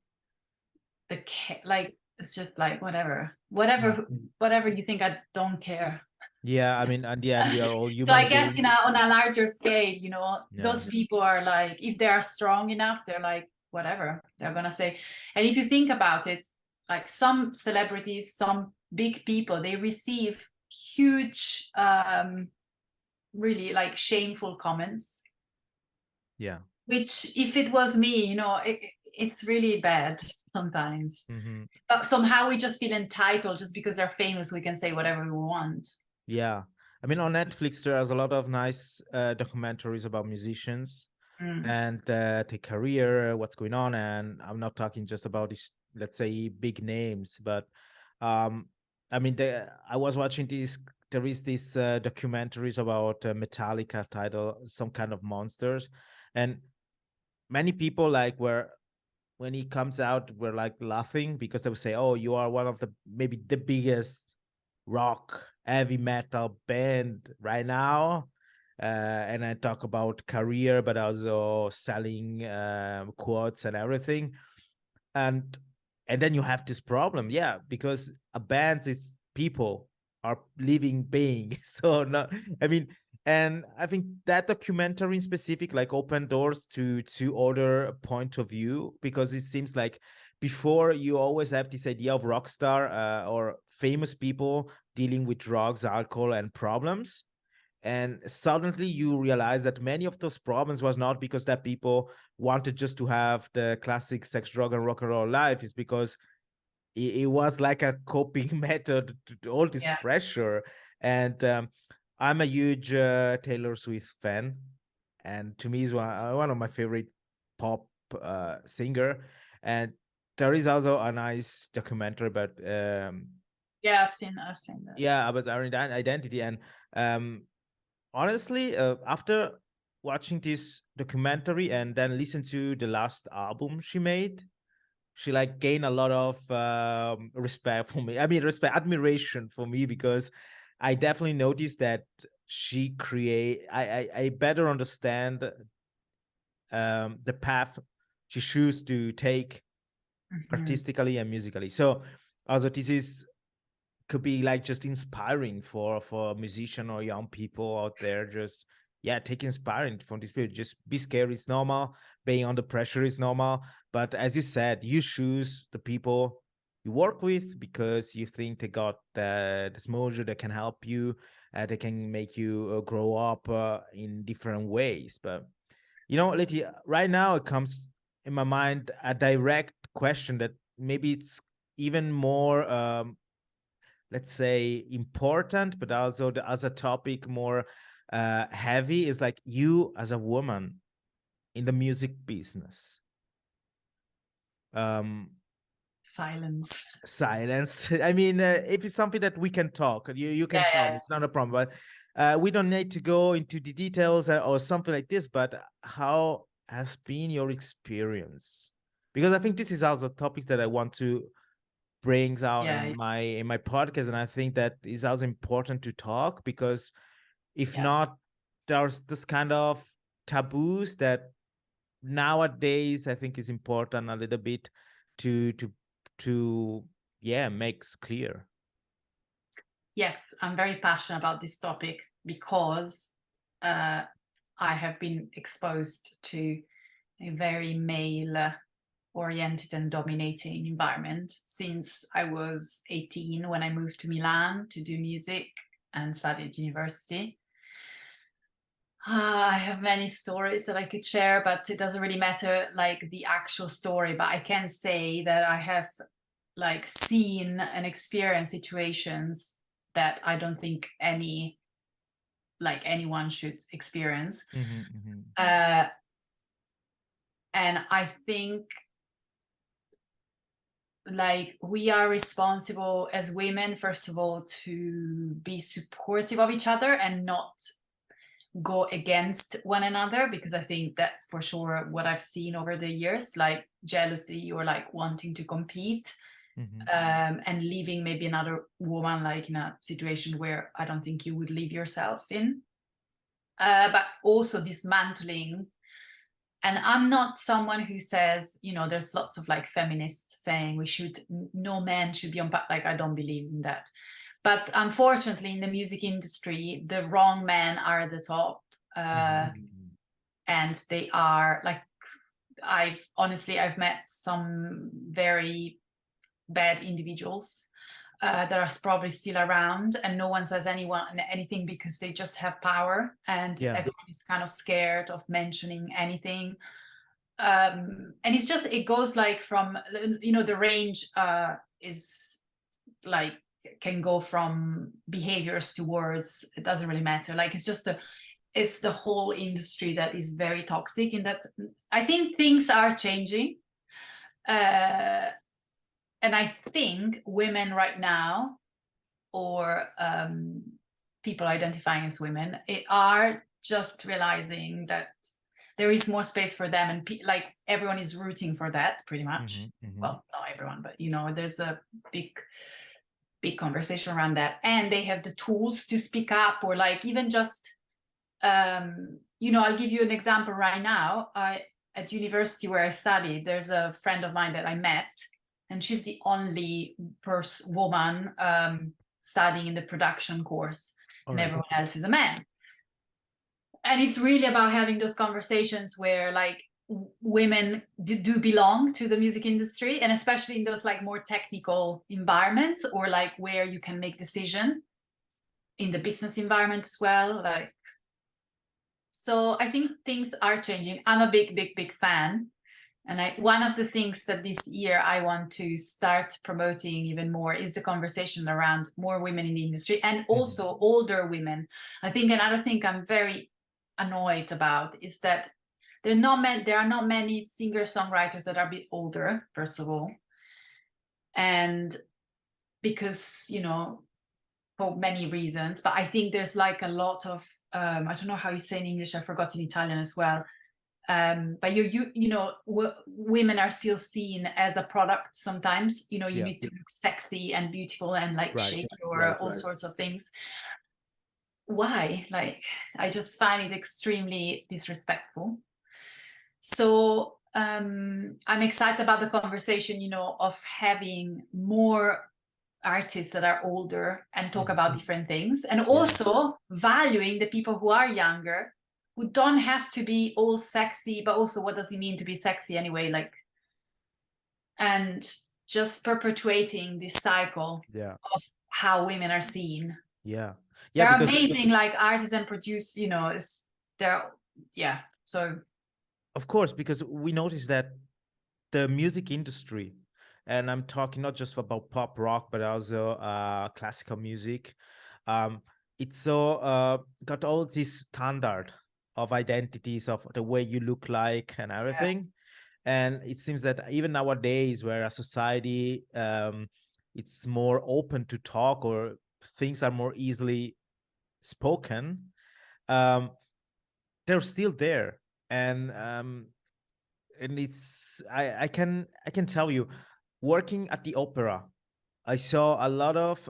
like, it's just like whatever you think, I don't care. yeah, I mean, at the end, we are all So human I guess beings. on a larger scale, Yeah. those people are like, if they are strong enough, they're like, whatever they're gonna say. And if you think about it, like some celebrities, some big people, they receive huge really like shameful comments, Yeah. which if it was me, it's really bad sometimes. But somehow we just feel entitled, just because they're famous, we can say whatever we want. Yeah. I mean, on Netflix, there's a lot of nice documentaries about musicians and their career, what's going on. And I'm not talking just about these, let's say, big names, but I mean, I was watching there is this documentaries about Metallica title, Some Kind of Monsters. And many people when he comes out, were like laughing because they would say, oh, you are one of maybe the biggest rock heavy metal band right now, and I talk about career but also selling quotes and everything, and then you have this problem, yeah, because a band is people, are living being. So no, I mean, and I think that documentary in specific like opened doors to other point of view, because it seems like before you always have this idea of rock star or famous people dealing with drugs, alcohol, and problems. And suddenly you realize that many of those problems was not because that people wanted just to have the classic sex, drug, and rock and roll life. It's because it was like a coping method to all this pressure. And I'm a huge Taylor Swift fan, and to me is one of my favorite pop singer. And there is also a nice documentary about I've seen that. yeah, about our identity. And honestly, after watching this documentary and then listen to the last album she made, she like gained a lot of respect for me. I mean, admiration for me, because I definitely noticed that I better understand the path she choose to take artistically and musically. So also this could be like just inspiring for a musician or young people out there, just take inspiring from this period. Just be scared is normal, being under pressure is normal, but as you said, you choose the people you work with because you think they got this mojo that can help you, they can make you grow up in different ways. But Letty, right now it comes in my mind a direct question that maybe it's even more let's say important, but also as a topic more heavy, is like you as a woman in the music business. Silence. I mean, if it's something that we can talk, you can tell me, it's not a problem, but we don't need to go into the details or something like this. But how has been your experience? Because I think this is also a topic that I want to brings out in my podcast, and I think that is also important to talk, because if not, there's this kind of taboos that nowadays I think is important a little bit to makes clear. Yes, I'm very passionate about this topic because I have been exposed to a very male oriented and dominating environment since I was 18, when I moved to Milan to do music and studied at university. I have many stories that I could share, but it doesn't really matter like the actual story. But I can say that I have like seen and experienced situations that I don't think anyone should experience. And I think like we are responsible as women, first of all, to be supportive of each other and not go against one another, because I think that's for sure what I've seen over the years, like jealousy or like wanting to compete, and leaving maybe another woman like in a situation where I don't think you would leave yourself in, but also dismantling. And I'm not someone who says, there's lots of like feminists saying no man should be on, like, I don't believe in that. But unfortunately, in the music industry, the wrong men are at the top. And they are like, I've met some very bad individuals that are probably still around, and no one says anything because they just have power, and everyone is kind of scared of mentioning anything. And it goes like from, the range is like, can go from behaviors to words. It doesn't really matter. Like, it's the whole industry that is very toxic. In that, I think things are changing. And I think women right now, or people identifying as women, are just realizing that there is more space for them, and like everyone is rooting for that, pretty much. Well, not everyone, but there's a big conversation around that, and they have the tools to speak up, or like even just I'll give you an example right now. At university where I studied, there's a friend of mine that I met, and she's the only woman studying in the production course, and everyone else is a man. And it's really about having those conversations where like women do belong to the music industry, and especially in those like more technical environments, or like where you can make decision in the business environment as well. Like, so I think things are changing. I'm a big fan. And one of the things that this year I want to start promoting even more is the conversation around more women in the industry, and also older women. I think another thing I'm very annoyed about is that there are not many singer-songwriters that are a bit older, first of all. And because, for many reasons, but I think there's like a lot of, I don't know how you say in English, I forgot in Italian as well. But women are still seen as a product sometimes. You need to look sexy and beautiful and like shake all sorts of things. Why? Like, I just find it extremely disrespectful. So I'm excited about the conversation, of having more artists that are older and talk about different things, and also valuing the people who are younger who don't have to be all sexy, but also what does it mean to be sexy anyway? Like, and just perpetuating this cycle Yeah. of how women are seen. Yeah. Yeah, They're because amazing, like artists and produce, you know, is they're, yeah. So of course, because we noticed that the music industry, and I'm talking not just about pop rock, but also classical music, um, it's so got all this standard of identities of the way you look like and everything. And it seems that even nowadays, where a society it's more open to talk, or things are more easily spoken, um, they're still there. And it's I can tell you, working at the opera, I saw a lot of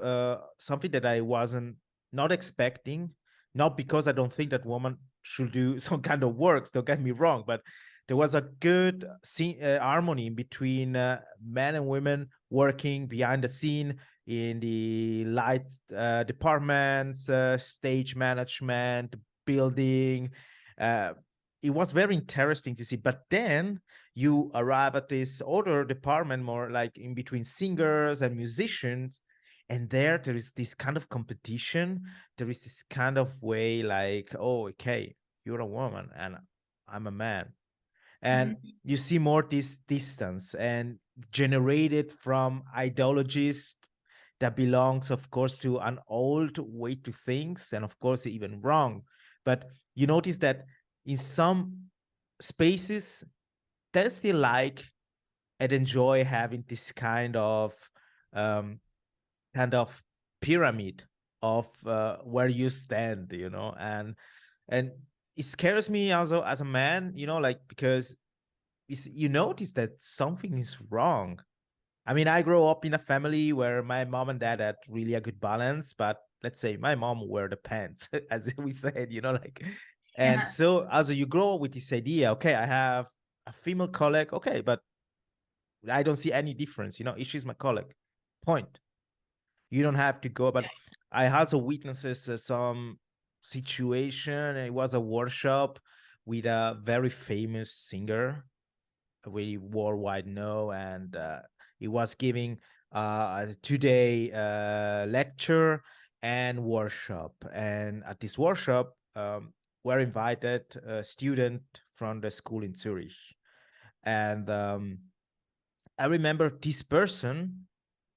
something that I wasn't not expecting, not because I don't think that woman should do some kind of works, don't get me wrong, but there was a good harmony between men and women working behind the scene in the light departments, stage management, building. Uh, it was very interesting to see. But then you arrive at this other department, more like in between singers and musicians, and there is this kind of competition. There is this kind of way, like, oh, okay, you're a woman and I'm a man, and you see more this distance and generated from ideologies that belongs, of course, to an old way to things, and of course even wrong. But you notice that in some spaces they still like and enjoy having this um, kind of pyramid of where you stand, and it scares me also as a man, like, because you notice that something is wrong. I mean, I grew up in a family where my mom and dad had really a good balance, but let's say my mom wear the pants, as we said, like, and yeah, so as you grow with this idea, okay, I have a female colleague, okay, but I don't see any difference, she's my colleague. Point. You don't have to go, but I also witnesses some situation. It was a workshop with a very famous singer we worldwide know, and he was giving a 2-day lecture and workshop. And at this workshop, were invited a student from the school in Zurich. And I remember this person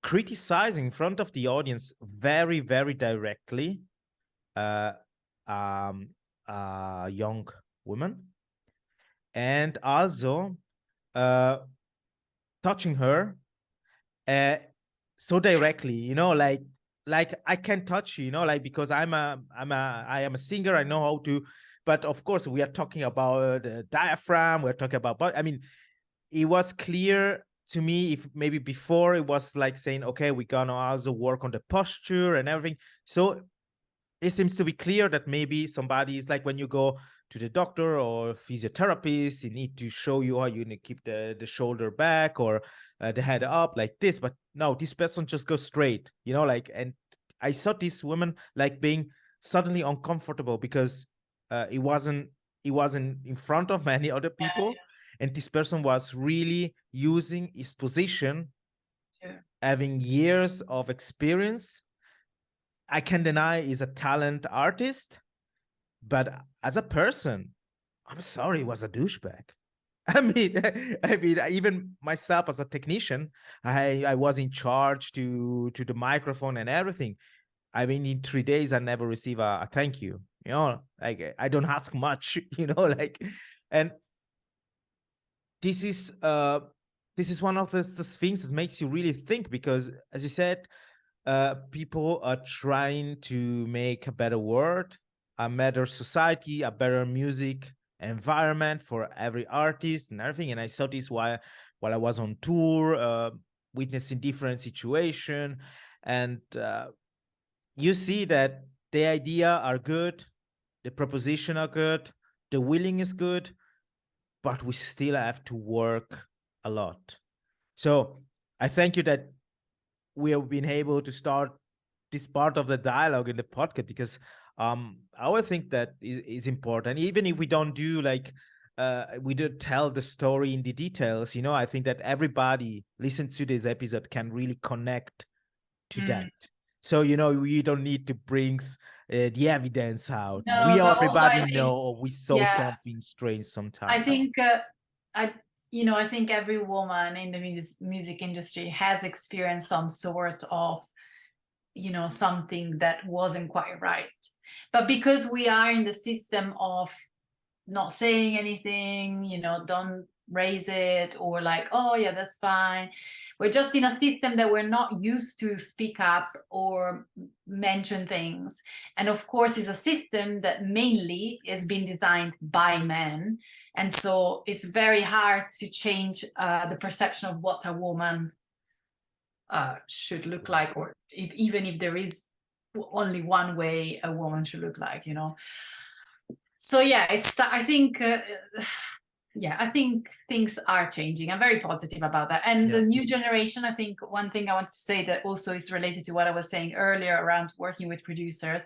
criticizing in front of the audience very, very directly uh, um, a young woman, and also touching her uh, so directly, like I can touch you, like, because I am a singer, I know how to. But of course we are talking about the diaphragm, we're talking about, but I mean, it was clear to me, if maybe before it was like saying, okay, we're gonna also work on the posture and everything. So it seems to be clear that maybe somebody is like, when you go to the doctor or physiotherapist, you need to show you how you need to keep the shoulder back, or the head up like this. But no, this person just goes straight, like, and I saw this woman like being suddenly uncomfortable because it wasn't in front of many other people. And this person was really using his position, having years of experience. I can deny he's a talent artist, but as a person, I'm sorry, he was a douchebag. I mean, even myself as a technician, I was in charge to the microphone and everything. I mean, in 3 days, I never receive a thank you. Like, I don't ask much. Like, and this is one of the things that makes you really think, because, as you said, people are trying to make a better world, a better society, a better music environment for every artist and everything. And I saw this while I was on tour, witnessing different situation, and you see that the idea are good, the proposition are good, the willing is good, but we still have to work a lot. So I thank you that we have been able to start this part of the dialogue in the podcast, because I would think that is important, even if we don't do like we don't tell the story in the details. You know, I think that everybody listen to this episode can really connect to that. So, you know, we don't need to bring the evidence out. No, We but also everybody I think, know, or we saw something strange sometimes. I think I think every woman in the music industry has experienced some sort of, you know, something that wasn't quite right. But because we are in the system of not saying anything, you know, don't raise it, or like, oh yeah, that's fine. We're just in a system that we're not used to speak up or mention things. And of course, it's a system that mainly is being designed by men. And so it's very hard to change the perception of what a woman should look like, or even if there is only one way a woman should look like, you know. So yeah, I think I think things are changing. I'm very positive about that. And the new generation, I think one thing I want to say that also is related to what I was saying earlier around working with producers.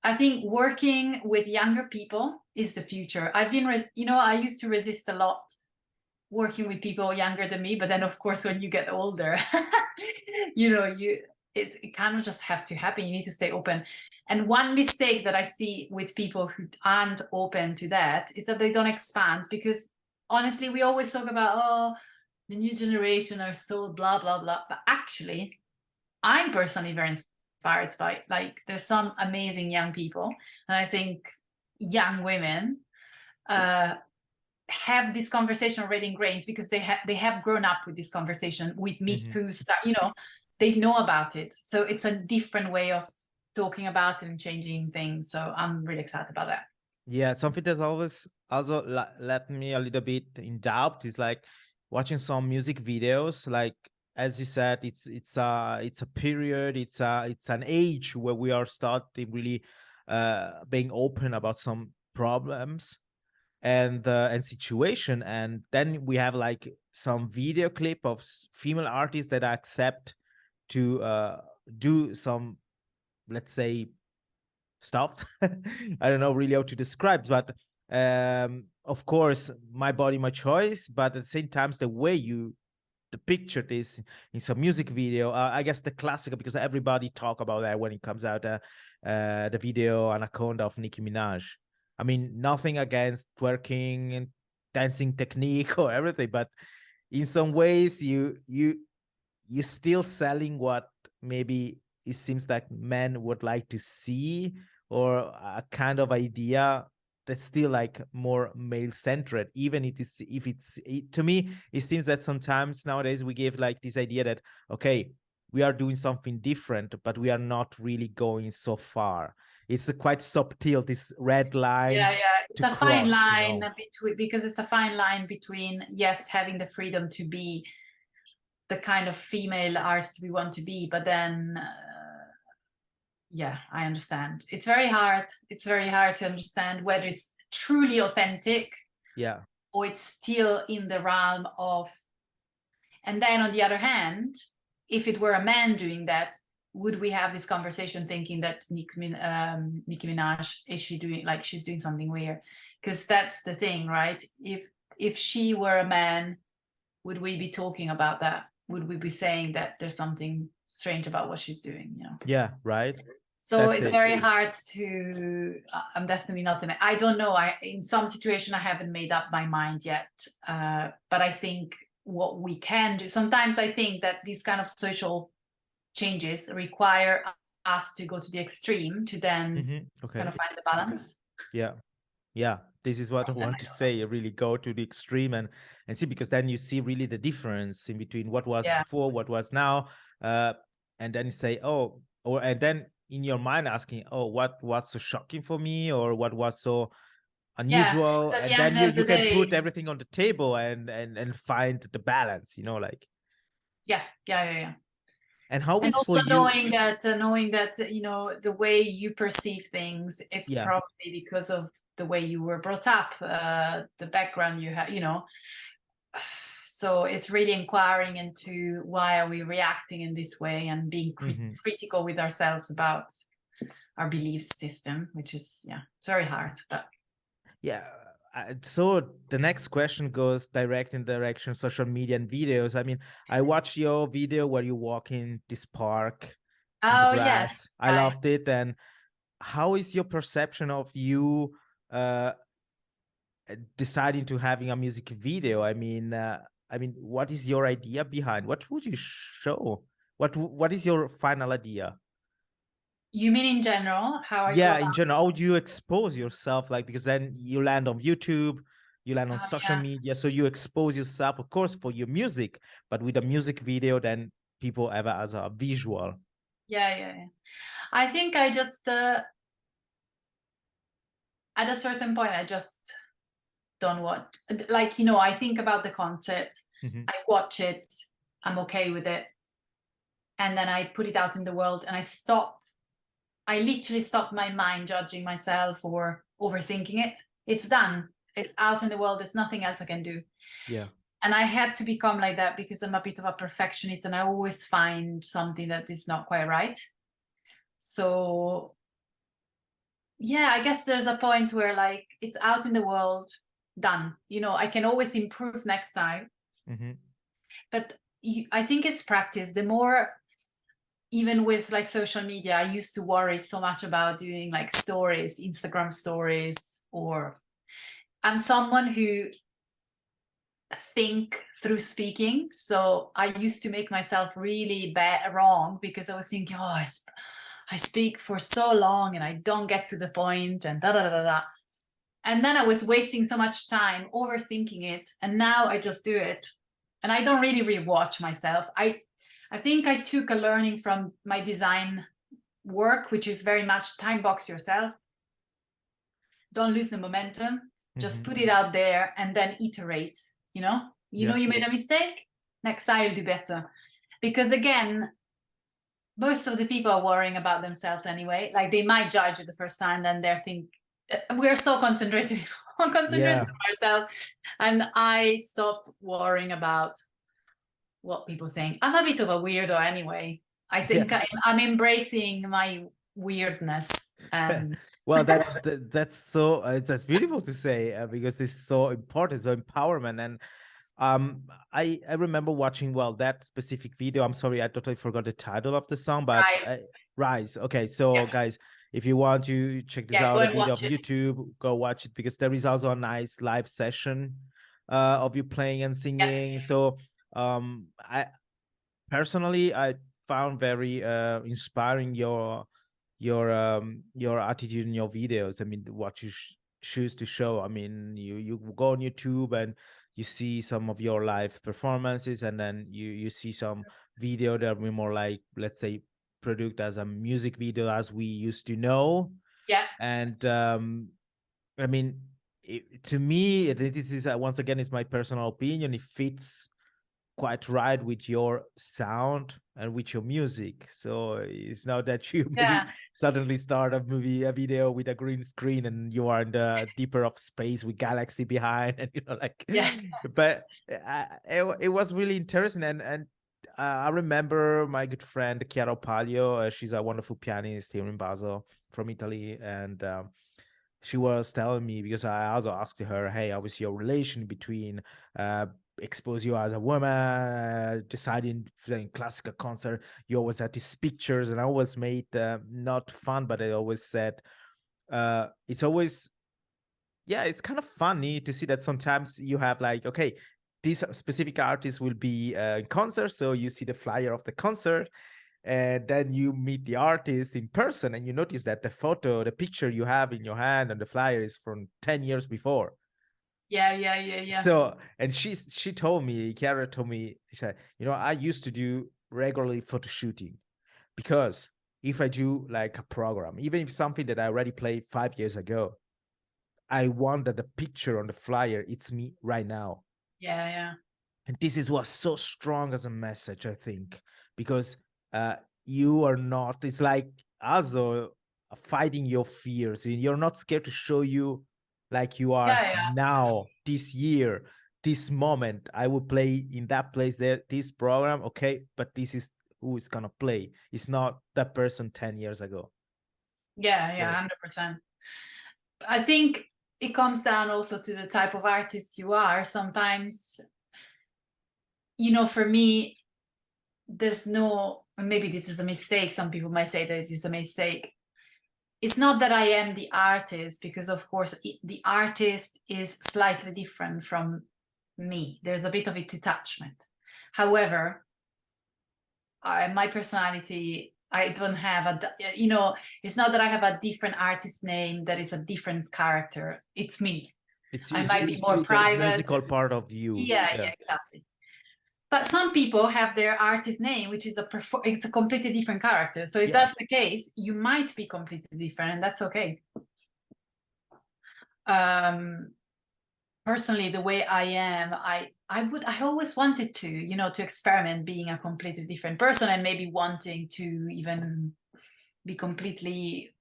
I think working with younger people is the future. I've been, you know, I used to resist a lot working with people younger than me, but then of course when you get older, you know, it kind of just have to happen. You need to stay open. And one mistake that I see with people who aren't open to that is that they don't expand, because honestly, we always talk about, oh, the new generation are so blah, blah, blah. But actually, I'm personally very inspired by, like, there's some amazing young people. And I think young women have this conversation already ingrained, because they have grown up with this conversation with Me Too stuff, you know, they know about it. So it's a different way of talking about it and changing things. So I'm really excited about that. Yeah, something that always also left me a little bit in doubt is like watching some music videos. Like, as you said, it's a period, it's an age where we are starting really being open about some problems and situation. And then we have like some video clip of female artists that accept to do some, let's say, stuff. I don't know really how to describe, but of course, my body, my choice. But at the same time, the way you picture this in some music video, I guess the classical, because everybody talk about that when it comes out, the video Anaconda of Nicki Minaj. I mean, nothing against twerking and dancing technique or everything, but in some ways, you're still selling what maybe it seems like men would like to see, or a kind of idea that's still like more male centered, even if it's to me, it seems that sometimes nowadays we give like this idea that, okay, we are doing something different, but we are not really going so far. It's a quite subtle, this red line. It's a fine line, between, because it's a fine line between, yes, having the freedom to be the kind of female artist we want to be, but then I understand it's very hard to understand whether it's truly authentic, or it's still in the realm of. And then on the other hand, if it were a man doing that, would we have this conversation thinking that Nicki Minaj, is she doing, like, she's doing something weird? Because that's the thing, right? If she were a man, would we be talking about that? Would we be saying that there's something strange about what she's doing, you know? Yeah, right. So that's it's very hard to, I'm definitely not in it. I don't know. In some situation, I haven't made up my mind yet. But I think what we can do, sometimes I think that these kind of social changes require us to go to the extreme to then kind of find the balance. Yeah, this is what I want to say. Really go to the extreme and see, because then you see really the difference in between what was before, what was now, and then you say, oh, and then in your mind asking, oh, what was so shocking for me, or what was so unusual, and then you can put everything on the table and find the balance, you know, like. Yeah. And how is also for you? knowing that you know, the way you perceive things, it's probably because of the way you were brought up, the background you have, you know. So it's really inquiring into why are we reacting in this way, and being critical with ourselves about our belief system, which is, yeah, it's very hard. But Yeah. So the next question goes direct in direction social media and videos. I mean, I watched your video where you walk in this park in the oh yes, grass. I right. loved it. And how is your perception of you deciding to having a music video? I mean, what is your idea behind? What would you show? What is your final idea? You mean in general, how I go Yeah, about? in general, how would you expose yourself? Like, because then you land on YouTube, you land on social Yeah. media, so you expose yourself, of course, for your music, but with a music video, then people have it as a visual. Yeah. I think I just at a certain point I just don't want, like, I think about the concert, I watch it, I'm okay with it, and then I put it out in the world, and I literally stop my mind judging myself or overthinking it. It's done. It's out in the world. There's nothing else I can do. Yeah. And I had to become like that because I'm a bit of a perfectionist and I always find something that is not quite right. So yeah, I guess there's a point where like it's out in the world, done. I can always improve next time. But I think it's practice. The more, even with like social media, I used to worry so much about doing like stories, Instagram stories, or I'm someone who think through speaking. So I used to make myself really wrong because I was thinking, oh, I speak for so long and I don't get to the point and da da da da. And then I was wasting so much time overthinking it. And now I just do it. And I don't really rewatch myself. I think I took a learning from my design work, which is very much time box yourself. Don't lose the momentum. Just put it out there and then iterate. You know you made a mistake. Next time you'll do better. Because again, most of the people are worrying about themselves anyway. Like they might judge it the first time, then they're thinking, we're so concentrated on ourselves. And I stopped worrying about what people think. I'm a bit of a weirdo anyway. I think I'm embracing my weirdness. Well, that's so that's beautiful to say because this is so important, so empowerment. And I remember watching that specific video. I'm sorry, I totally forgot the title of the song, but Rise. Okay, so guys, if you want to check this out, a video on YouTube, go watch it because there is also a nice live session of you playing and singing. So I personally found very inspiring your attitude in your videos. I mean, what you choose to show. I mean, you go on YouTube and you see some of your live performances, and then you see some video that are more like, let's say, produced as a music video as we used to know. Yeah. And I mean, to me, this is once again, it's my personal opinion. It fits quite right with your sound and with your music. So it's not that you maybe suddenly start a video with a green screen and you are in the deeper of space with galaxy behind, and but it was really interesting. And I remember my good friend Chiara Palio. She's a wonderful pianist here in Basel from Italy, and she was telling me, because I also asked her, hey, how was your relation between expose you as a woman, deciding playing classical concert, you always had these pictures, and I always made not fun, but I always said it's always, it's kind of funny to see that sometimes you have like, okay, this specific artist will be in concert, so you see the flyer of the concert, and then you meet the artist in person and you notice that the picture you have in your hand and the flyer is from 10 years before. Yeah. So, and she told me, Chiara told me, she said, I used to do regularly photo shooting because if I do like a program, even if something that I already played 5 years ago, I want that the picture on the flyer, it's me right now. Yeah. And this is what's so strong as a message, I think, because you are not, it's like also fighting your fears. You're not scared to show you like you are now, this year, this moment. I will play in that place there, this program, okay, but this is who is gonna play. It's not that person 10 years ago. Yeah, 100%. I think it comes down also to the type of artist you are. Sometimes, for me, there's no, maybe this is a mistake. Some people might say that it is a mistake. It's not that I am the artist, because of course the artist is slightly different from me. There's a bit of a detachment. However, my personality, I don't have it's not that I have a different artist name that is a different character. It's me. I might be more private. The musical part of you. Yeah, exactly. But some people have their artist name, which is it's a completely different character. So if that's the case, you might be completely different, and that's okay. Personally, the way I am, I always wanted to experiment being a completely different person, and maybe wanting to even be completely,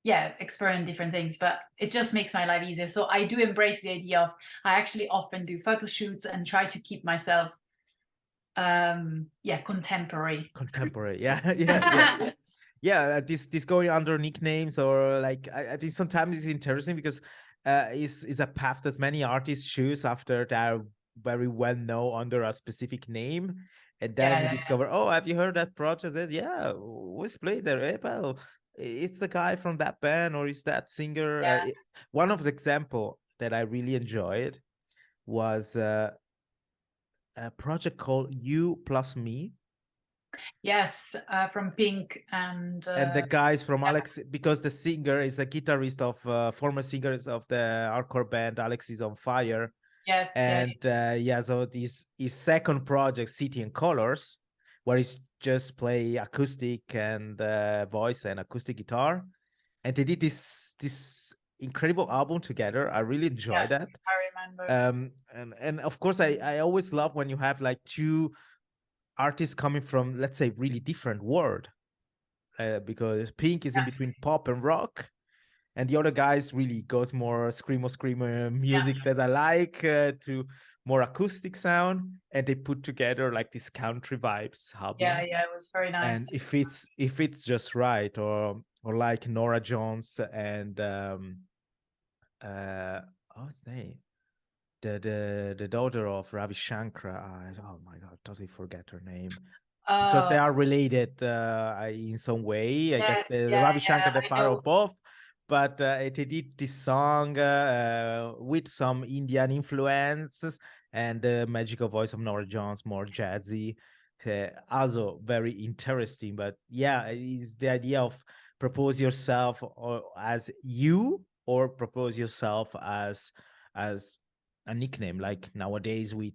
experiment different things. But it just makes my life easier. So I do embrace the idea of, I actually often do photo shoots and try to keep myself contemporary. This going under nicknames, or like, I think sometimes it's interesting because is a path that many artists choose after they're very well known under a specific name, and then you discover, oh, have you heard that project? Who's played there? Well, it's the guy from that band, or is that singer. One of the example that I really enjoyed was a project called You Plus Me. Yes, from Pink and the guys from Alex, because the singer is a guitarist of former singers of the hardcore band Alex is on Fire. Yes. And so this his second project, City and Colors, where he's just play acoustic and voice and acoustic guitar, and they did this incredible album together. I really enjoyed that. I remember. And of course, I always love when you have like two artists coming from, let's say, really different world, because Pink is in between pop and rock, and the other guys really goes more screamo music that I like, to more acoustic sound, and they put together like this country vibes album. It was very nice. And if it's just right, or like Nora Jones and what's his name, the daughter of Ravi Shankar. Oh my god, totally forget her name. Because they are related in some way. I guess Ravi Shankar, the father of both. But they did this song with some Indian influences, and the magical voice of Nora Jones, more jazzy. Also very interesting. But it's the idea of propose yourself or as you, or propose yourself as a nickname, like nowadays with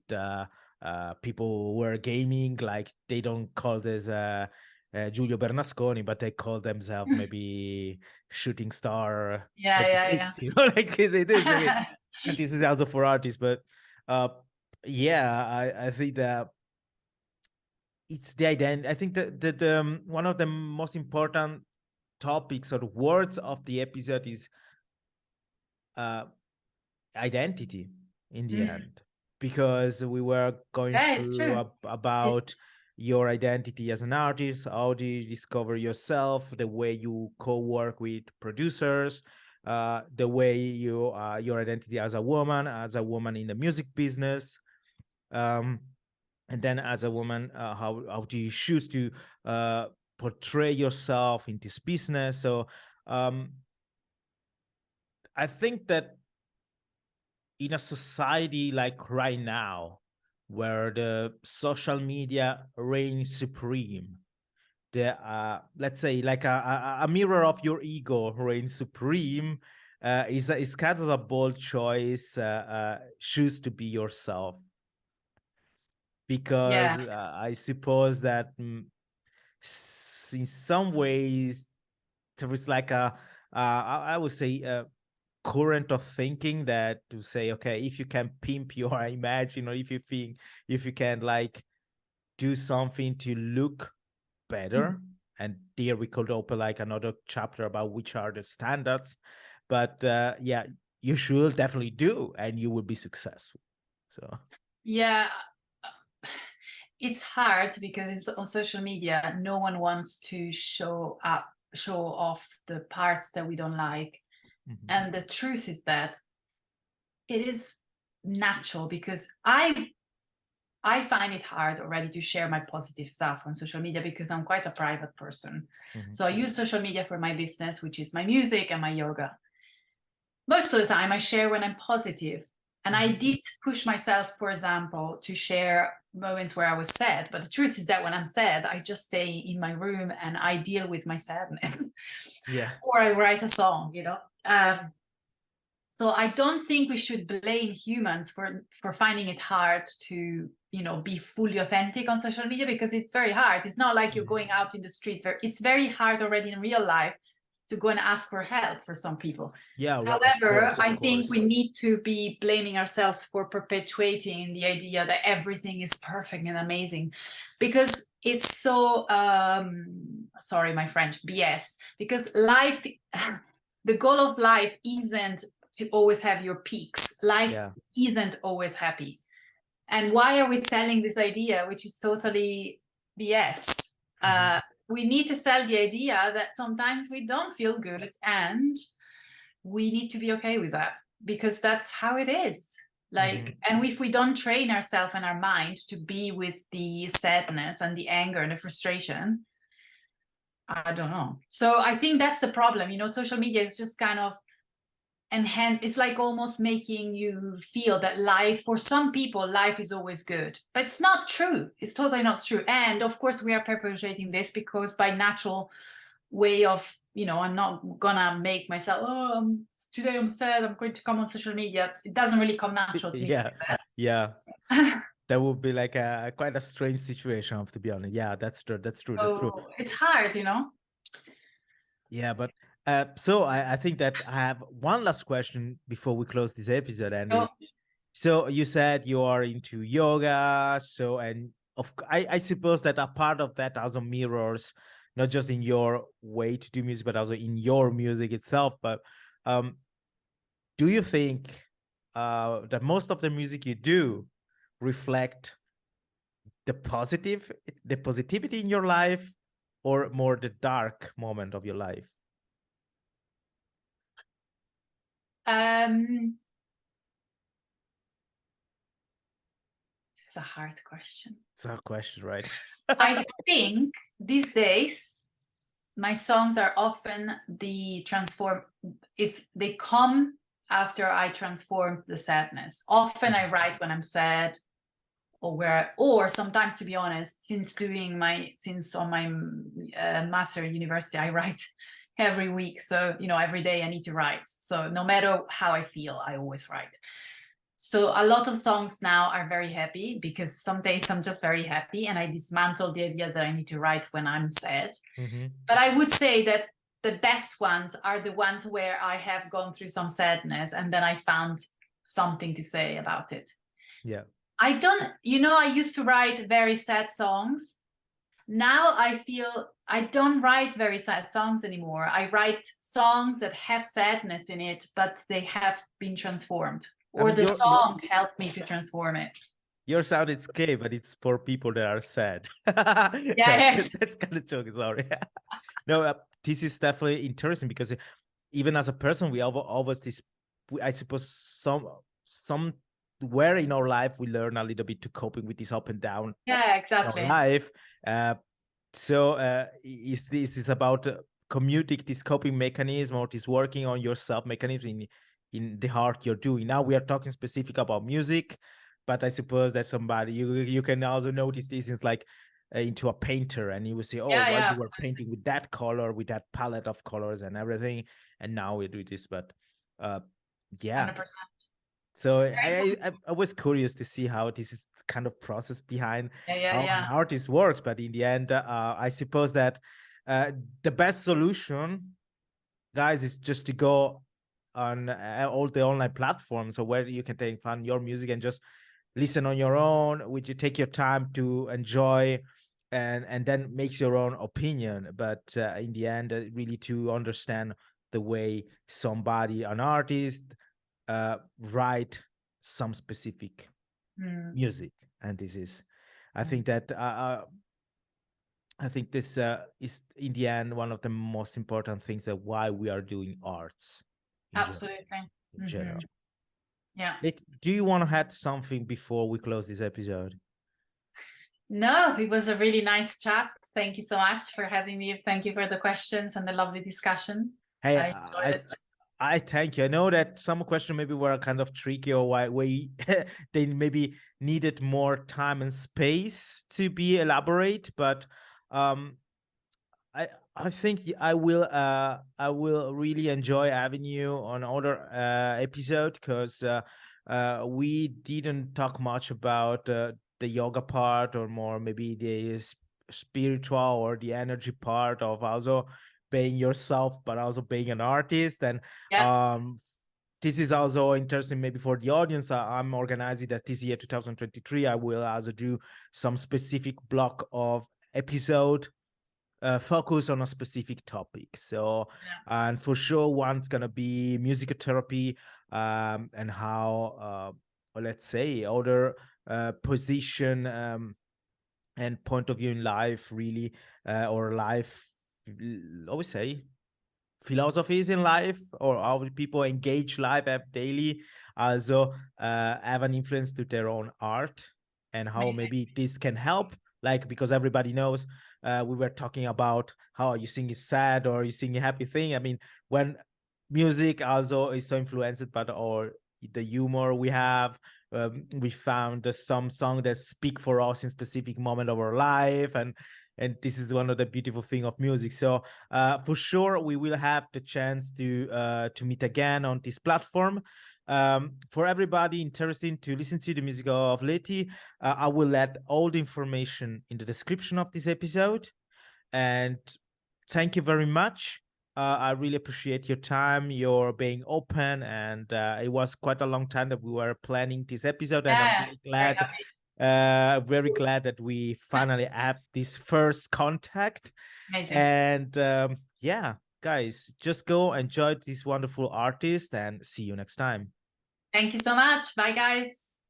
people who are gaming, like they don't call this Giulio Bernasconi, but they call themselves maybe Shooting Star. Like it is. And this is also for artists, but I think that it's the identity. I think that one of the most important topics or words of the episode is identity in the end, because we were going through about your identity as an artist, how do you discover yourself, the way you co-work with producers, the way you your identity as a woman in the music business, and then as a woman, how do you choose to portray yourself in this business. So I think that in a society like right now, where the social media reigns supreme, let's say like a mirror of your ego reigns supreme, is kind of a bold choice. Choose to be yourself, because I suppose that in some ways there is like I would say current of thinking that to say, okay, if you can pimp your image, or if you can like do something to look better, and there we could open like another chapter about which are the standards, but you should definitely do, and you will be successful. So it's hard because it's on social media, no one wants to show up show off the parts that we don't like. And the truth is that it is natural, because I find it hard already to share my positive stuff on social media, because I'm quite a private person. So I use social media for my business, which is my music and my yoga. Most of the time I share when I'm positive. And I did push myself, for example, to share moments where I was sad. But the truth is that when I'm sad, I just stay in my room and I deal with my sadness. Yeah. Or I write a song, you know. So I don't think we should blame humans for finding it hard to, you know, be fully authentic on social media, because it's very hard. It's not like you're going out in the street. It's very hard already in real life to go and ask for help for some people. Yeah. However, I think we need to be blaming ourselves for perpetuating the idea that everything is perfect and amazing, because it's so, sorry, my French, BS, because life, the goal of life isn't to always have your peaks. Life isn't always happy. And why are we selling this idea, which is totally BS? We need to sell the idea that sometimes we don't feel good, and we need to be okay with that, because that's how it is. Like, and if we don't train ourselves and our mind to be with the sadness and the anger and the frustration, I don't know. So I think that's the problem. You know, social media is just kind of it's like almost making you feel that life, for some people, life is always good, but it's not true. It's totally not true. And of course we are perpetuating this because by natural way of, you know, I'm not gonna make myself, today I'm sad, I'm going to come on social media. It doesn't really come natural to me. Yeah. That would be like quite a strange situation, to be honest. Yeah, that's true. That's true. That's true. It's hard, you know. Yeah, but so I think that I have one last question before we close this episode, and so you said you are into yoga, so and I suppose that a part of that also mirrors not just in your way to do music, but also in your music itself. But do you think that most of the music you do reflect the positivity in your life, or more the dark moment of your life? It's a hard question. It's a hard question, right? I think these days my songs are often they come after I transform the sadness. Often I write when I'm sad, or sometimes, to be honest, since on my master in university, I write every week. So, you know, every day I need to write. So no matter how I feel, I always write. So a lot of songs now are very happy, because some days I'm just very happy and I dismantle the idea that I need to write when I'm sad. But I would say that the best ones are the ones where I have gone through some sadness and then I found something to say about it. Yeah. I used to write very sad songs. Now I feel I don't write very sad songs anymore. I write songs that have sadness in it, but they have been transformed. Or the song helped me to transform it. Your sound is okay, but it's for people that are sad. Yes. That's kind of joking, sorry. No, this is definitely interesting, because even as a person, we always this, I suppose somewhere in our life, we learn a little bit to coping with this up and down. Yeah, exactly. Life. So is this about commuting this coping mechanism, or this working on yourself mechanism in the art you're doing? Now we are talking specific about music, but I suppose that somebody you can also notice this is like into a painter, and you will say, oh, you were painting with that color, with that palette of colors and everything, and now we do this. But yeah, 100%. So I was curious to see how this is kind of process behind how an artist works. But in the end, I suppose that the best solution, guys, is just to go on all the online platforms, so where you can find your music and just listen on your own, which you take your time to enjoy, and then makes your own opinion. But in the end, really to understand the way an artist write some specific music. And this is, I think that I think this is in the end one of the most important things that why we are doing arts in Absolutely. general. Yeah. Do you want to add something before we close this episode? No, it was a really nice chat. Thank you so much for having me. Thank you for the questions and the lovely discussion. Hey, I enjoyed it. I thank you. I know that some questions maybe were kind of tricky, or why they maybe needed more time and space to be elaborate, but I think I will really enjoy having you on other episode, because we didn't talk much about the yoga part, or more maybe the spiritual or the energy part of also being yourself, but also being an artist. And this is also interesting maybe for the audience. I'm organizing that this year 2023 I will also do some specific block of episode focus on a specific topic. So, and for sure, one's gonna be music therapy, and how, let's say, other position and point of view in life, really, or life, I would say, philosophies in life, or how people engage life daily, also have an influence to their own art, and how maybe this can help, like, because everybody knows we were talking about how you sing is sad or you sing a happy thing. I mean, when music also is so influenced by the humor we have, we found some song that speak for us in specific moment of our life, and this is one of the beautiful thing of music. So for sure we will have the chance to meet again on this platform. For everybody interested to listen to the music of LETI, I will let all the information in the description of this episode. And thank you very much. I really appreciate your time, your being open, and it was quite a long time that we were planning this episode, and I'm very glad that we finally have this first contact. Amazing. And yeah, guys, just go enjoy this wonderful artist, and see you next time. Thank you so much. Bye, guys.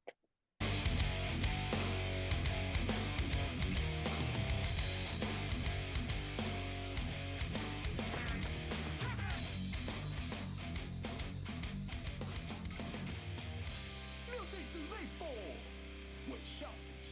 Music to live for with Shanti.